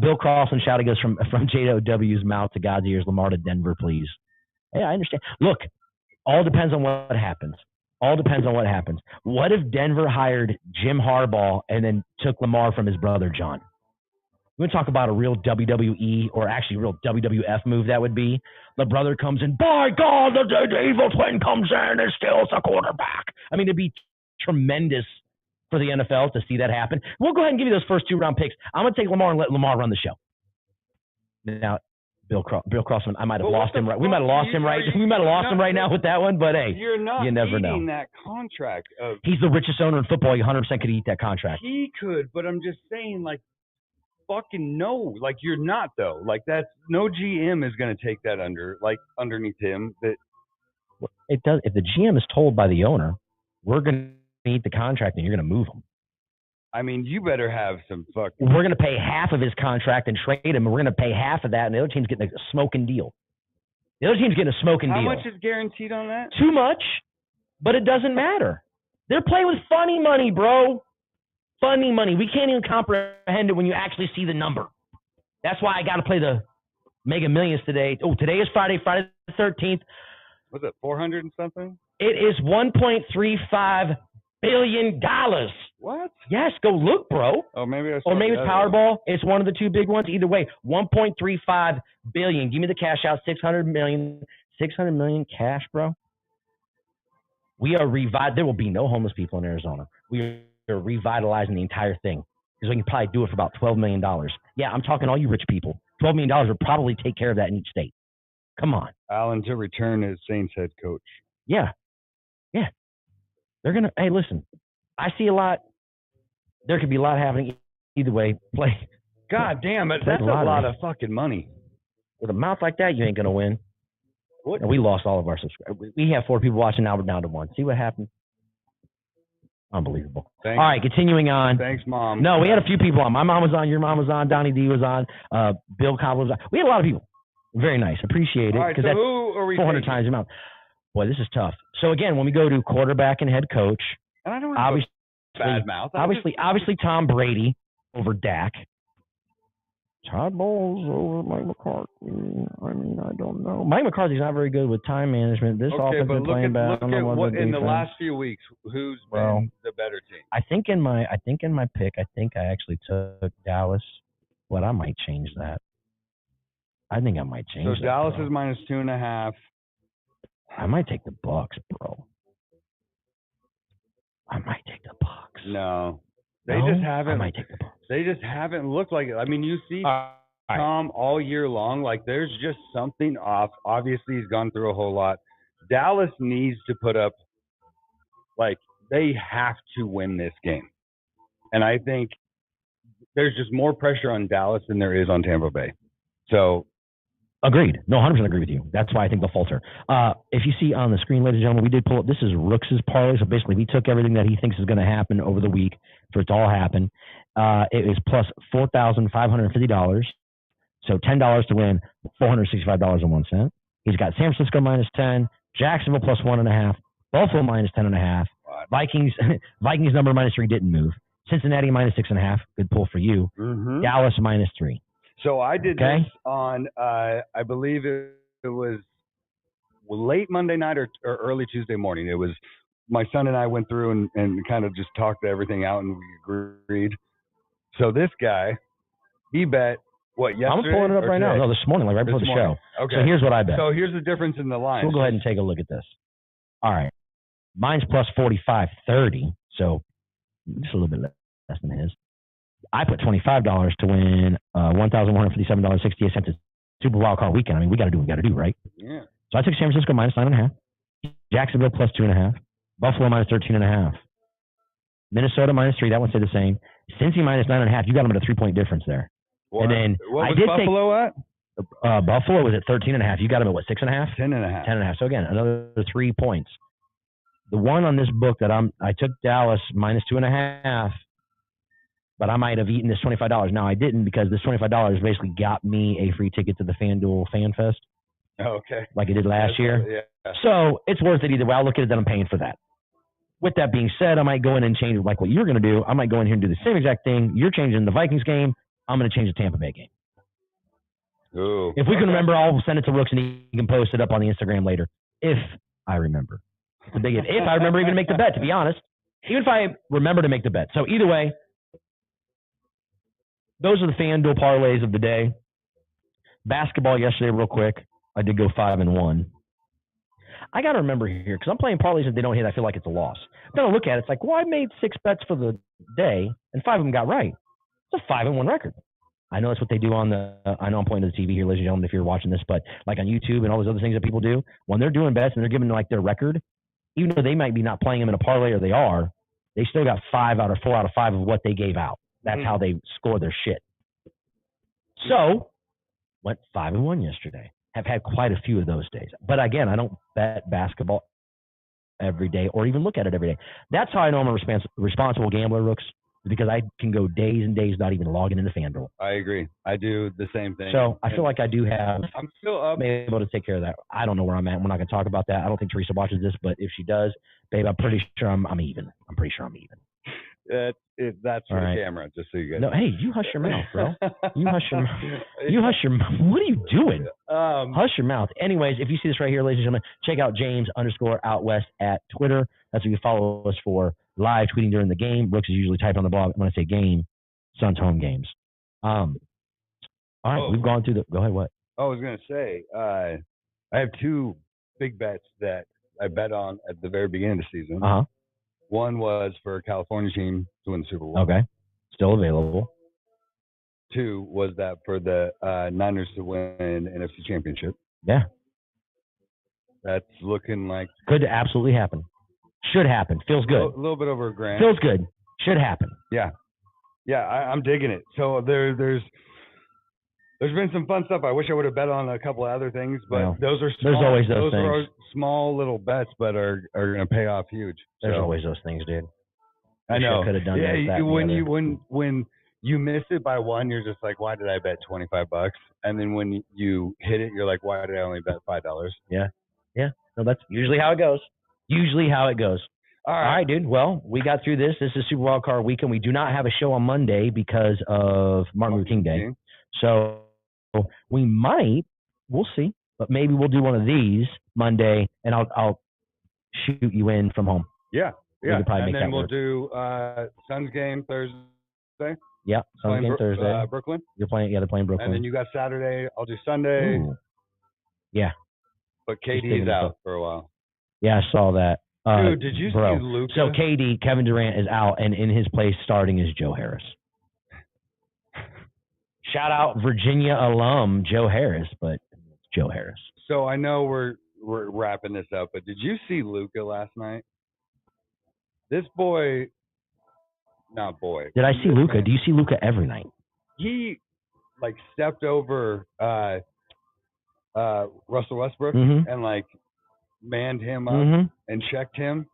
Bill Carlson shouting goes from J.O.W's mouth to God's ears. Lamar to Denver, please. Yeah, I understand. Look, all depends on what happens. What if Denver hired Jim Harbaugh and then took Lamar from his brother John? We're going to talk about a real WWE or actually real WWF move that would be. The brother comes in, by God, the evil twin comes in and steals the quarterback. I mean, it'd be tremendous for the NFL to see that happen. We'll go ahead and give you those first 2-round picks. I'm going to take Lamar and let Lamar run the show. Now, Bill Crossman, I might have lost him right. We might have lost him right. We might have lost him right now with that one, but hey, you never know. That contract he's the richest owner in football. He 100% could eat that contract. He could, but I'm just saying, like, fucking no. Like, you're not, though. Like, that's no GM is going to take that underneath him. That it does. If the GM is told by the owner, we're going to eat the contract and you're going to move him. I mean, you better have some fucking. We're going to pay half of his contract and trade him, and we're going to pay half of that, and the other team's getting a smoking deal. How much is guaranteed on that? Too much, but it doesn't matter. They're playing with funny money, bro. Funny money. We can't even comprehend it when you actually see the number. That's why I got to play the Mega Millions today. Oh, today is Friday the 13th. Was it 400 and something? It is $1.35 billion. What? Yes, go look, bro. Oh, maybe I saw Or maybe the it's other one. Powerball. It's one of the two big ones. Either way, $1.35 billion. Give me the cash out. $600 million. $600 million cash, bro. We are There will be no homeless people in Arizona. We are revitalizing the entire thing because we can probably do it for about $12 million. Yeah, I'm talking all you rich people. $12 million would probably take care of that in each state. Come on. Allen to return as Saints head coach. Yeah. They're gonna. Hey, listen. I see a lot. There could be a lot happening either way. God damn it, that's a lot of fucking money. With a mouth like that, you ain't gonna win. What? And we lost all of our subscribers. We have 4 people watching. Now we're down to 1. See what happened? Unbelievable. Thanks. All right, continuing on. Thanks, Mom. No, we had a few people on. My mom was on. Your mom was on. Donnie D was on. Bill Cobb was on. We had a lot of people. Very nice. Appreciate it. All right, so that's who are we 400 taking? times the amount. Boy, this is tough. So again, when we go to quarterback and head coach, And I don't want obviously, to bad mouth. obviously Tom Brady over Dak. Todd Bowles over Mike McCarthy. I mean, I don't know. Mike McCarthy's not very good with time management. This offense is playing bad. Look at what in the last few weeks, who's been the better team? I think in my pick, I actually took Dallas, but I might change that. I think I might change that. So Dallas bro. is -2.5. I might take the Bucks, bro. I might take the Bucks. No. They No? just haven't. I might take the Bucks. They just haven't looked like it. I mean, you see Tom all year long. Like, there's just something off. Obviously, he's gone through a whole lot. Dallas needs to put up, like, they have to win this game. And I think there's just more pressure on Dallas than there is on Tampa Bay. So. Agreed. No, 100% agree with you. That's why I think they'll falter. If you see on the screen, ladies and gentlemen, we did pull up. This is Rooks' parlay. So basically, we took everything that he thinks is going to happen over the week for it to all happen. It is plus $4,550. So $10 to win, $465.01. He's got San Francisco -10, Jacksonville plus 1.5, Buffalo -10.5, Vikings number -3 didn't move. Cincinnati -6.5. Good pull for you. Mm-hmm. Dallas -3. So I did this on, I believe it was late Monday night or early Tuesday morning. It was my son and I went through and kind of just talked everything out, and we agreed. So this guy, he bet, what, yesterday? I'm pulling it up right today? now. No, this morning, like right before the show. Okay. So here's what I bet. So here's the difference in the line. So we'll go ahead and take a look at this. All right. Mine's plus 45.30. So just a little bit less than his. I put $25 to win $1,157.68 at Super Wildcard weekend. I mean, we got to do what we got to do, right? Yeah. So I took San Francisco -9.5, Jacksonville plus 2.5, Buffalo -13.5, Minnesota -3. That one stayed the same. Cincy -9.5. You got them at a 3-point difference there. What? And then what was Buffalo at? Buffalo was at 13.5. You got them at what, 6.5? 10.5. 10.5. So again, another 3 points. The one on this book that I took Dallas -2.5. But I might have eaten this $25. Now, I didn't because this $25 basically got me a free ticket to the FanDuel Fan Fest. Okay. Like it did last year. Yeah. So it's worth it either way. I'll look at it that I'm paying for that. With that being said, I might go in and change like what you're going to do. I might go in here and do the same exact thing. You're changing the Vikings game. I'm going to change the Tampa Bay game. Ooh. If we can remember, I'll send it to Rooks and he can post it up on the Instagram later. If I remember. It's a big if. If I remember even to make the bet, to be honest. Even if I remember to make the bet. So either way, those are the FanDuel parlays of the day. Basketball yesterday, real quick. I did go 5-1. I got to remember here, because I'm playing parlays if they don't hit, I feel like it's a loss. Then I look at it, it's like, well, I made 6 bets for the day, and 5 of them got right. It's a 5-1 record. I know that's what they do on the, I know I'm pointing to the TV here, ladies and gentlemen, if you're watching this, but like on YouTube and all those other things that people do, when they're doing bets and they're giving like their record, even though they might be not playing them in a parlay or they are, they still got 5 out of 4 out of 5 of what they gave out. That's how they score their shit. So, went 5-1 yesterday. Have had quite a few of those days. But again, I don't bet basketball every day or even look at it every day. That's how I know I'm a responsible gambler, Rooks, because I can go days and days not even logging into FanDuel. I agree. I do the same thing. So I feel like I do have I'm still up. able to take care of that. I don't know where I'm at. We're not going to talk about that. I don't think Teresa watches this, but if she does, babe, I'm pretty sure I'm even. I'm pretty sure I'm even. That's for the camera, just so you guys. No, hey, you hush your mouth, bro. You hush your mouth. You hush your mouth. What are you doing? Hush your mouth. Anyways, if you see this right here, ladies and gentlemen, check out James _out west at Twitter. That's what you follow us for live tweeting during the game. Brooks is usually typing on the ball. When I say game, Suns home games. All right, we've gone through the. Go ahead. What? I was gonna say, I have two big bets that I bet on at the very beginning of the season. One was for a California team to win the Super Bowl. Okay, still available. Two was that for the Niners to win NFC Championship. Yeah, that's looking like could absolutely happen. Should happen. Feels good. A little bit over $1,000. Feels good. Should happen. Yeah, I'm digging it. So there's been some fun stuff. I wish I would have bet on a couple of other things, but those are small. There's always those things. Are small little bets, but are going to pay off huge. There's always those things, dude. I know. Could have done that. When you miss it by one, you're just like, why did I bet $25? And then when you hit it, you're like, why did I only bet $5? Yeah. No, that's usually how it goes. All right, dude. Well, we got through this. This is Super Wildcard weekend. We do not have a show on Monday because of Martin Luther King Day. So we might, we'll see, but maybe we'll do one of these Monday, and I'll shoot you in from home. Yeah. And then we'll do Suns game Thursday. Yeah, Suns game Thursday. Brooklyn. They're playing Brooklyn. And then you got Saturday. I'll do Sunday. Ooh. Yeah. But KD is out for a while. Yeah, I saw that. Dude, did you see Luka? So KD, Kevin Durant, is out, and in his place starting is Joe Harris. Shout out Virginia alum Joe Harris, but it's Joe Harris. So I know we're wrapping this up, but did you see Luka last night? This boy, not boy. Did I see Luka? Do you see Luka every night? He stepped over Russell Westbrook and manned him up and checked him.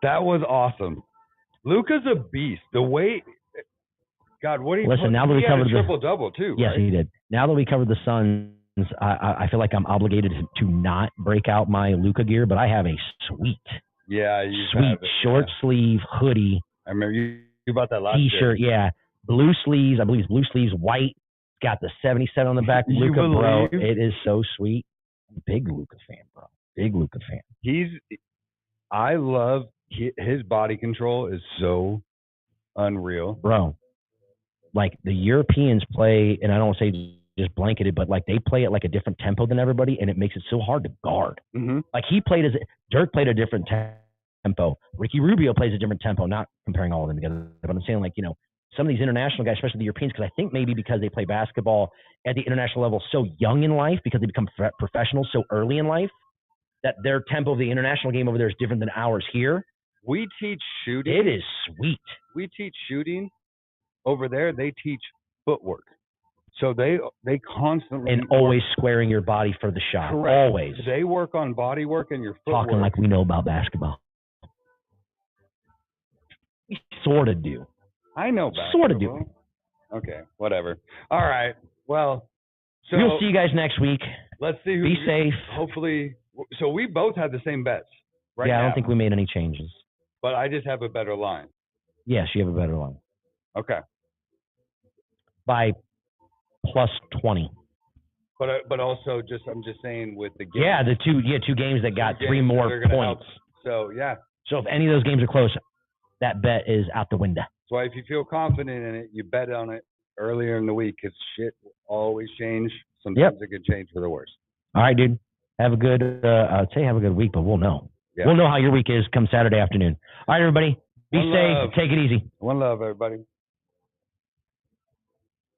That was awesome. Luka's a beast. The way, God, what do you listen? Now that we covered the triple-double too. Yes, right? he did. Now that we covered the Suns, I feel like I'm obligated to not break out my Luka gear, but I have a sweet short sleeve hoodie. I remember you bought that last T-shirt. Yeah, blue sleeves. I believe it's blue sleeves, white. Got the 77 on the back. Luka, bro, it is so sweet. Big Luka fan, bro. Big Luka fan. I love his body control is so unreal, bro. Like the Europeans play, and I don't say just blanketed, but they play at a different tempo than everybody, and it makes it so hard to guard. Like Dirk played a different tempo. Ricky Rubio plays a different tempo. Not comparing all of them together, but I'm saying some of these international guys, especially the Europeans, because I think maybe because they play basketball at the international level so young in life, because they become professionals so early in life, that their tempo of the international game over there is different than ours here. We teach shooting. It is sweet. We teach shooting. Over there, they teach footwork. So they constantly always squaring your body for the shot. Correct. Always. They work on body work and your footwork. Talking like we know about basketball. We sort of do. I know basketball. Sort of do. Okay, whatever. All right. Well, so we'll see you guys next week. Let's see. Be safe. Hopefully. So we both had the same bets right now. I don't think we made any changes. But I just have a better line. Yes, you have a better line. Okay. By +20. But also I'm just saying with the game. Yeah, two games that got 3 more points. So yeah. So if any of those games are close, that bet is out the window. So if you feel confident in it, you bet on it earlier in the week because shit will always change. Sometimes it could change for the worse. All right, dude. Have a good I'd say have a good week, but we'll know. Yeah. We'll know how your week is come Saturday afternoon. All right, everybody. Be safe. Take it easy. One love, everybody.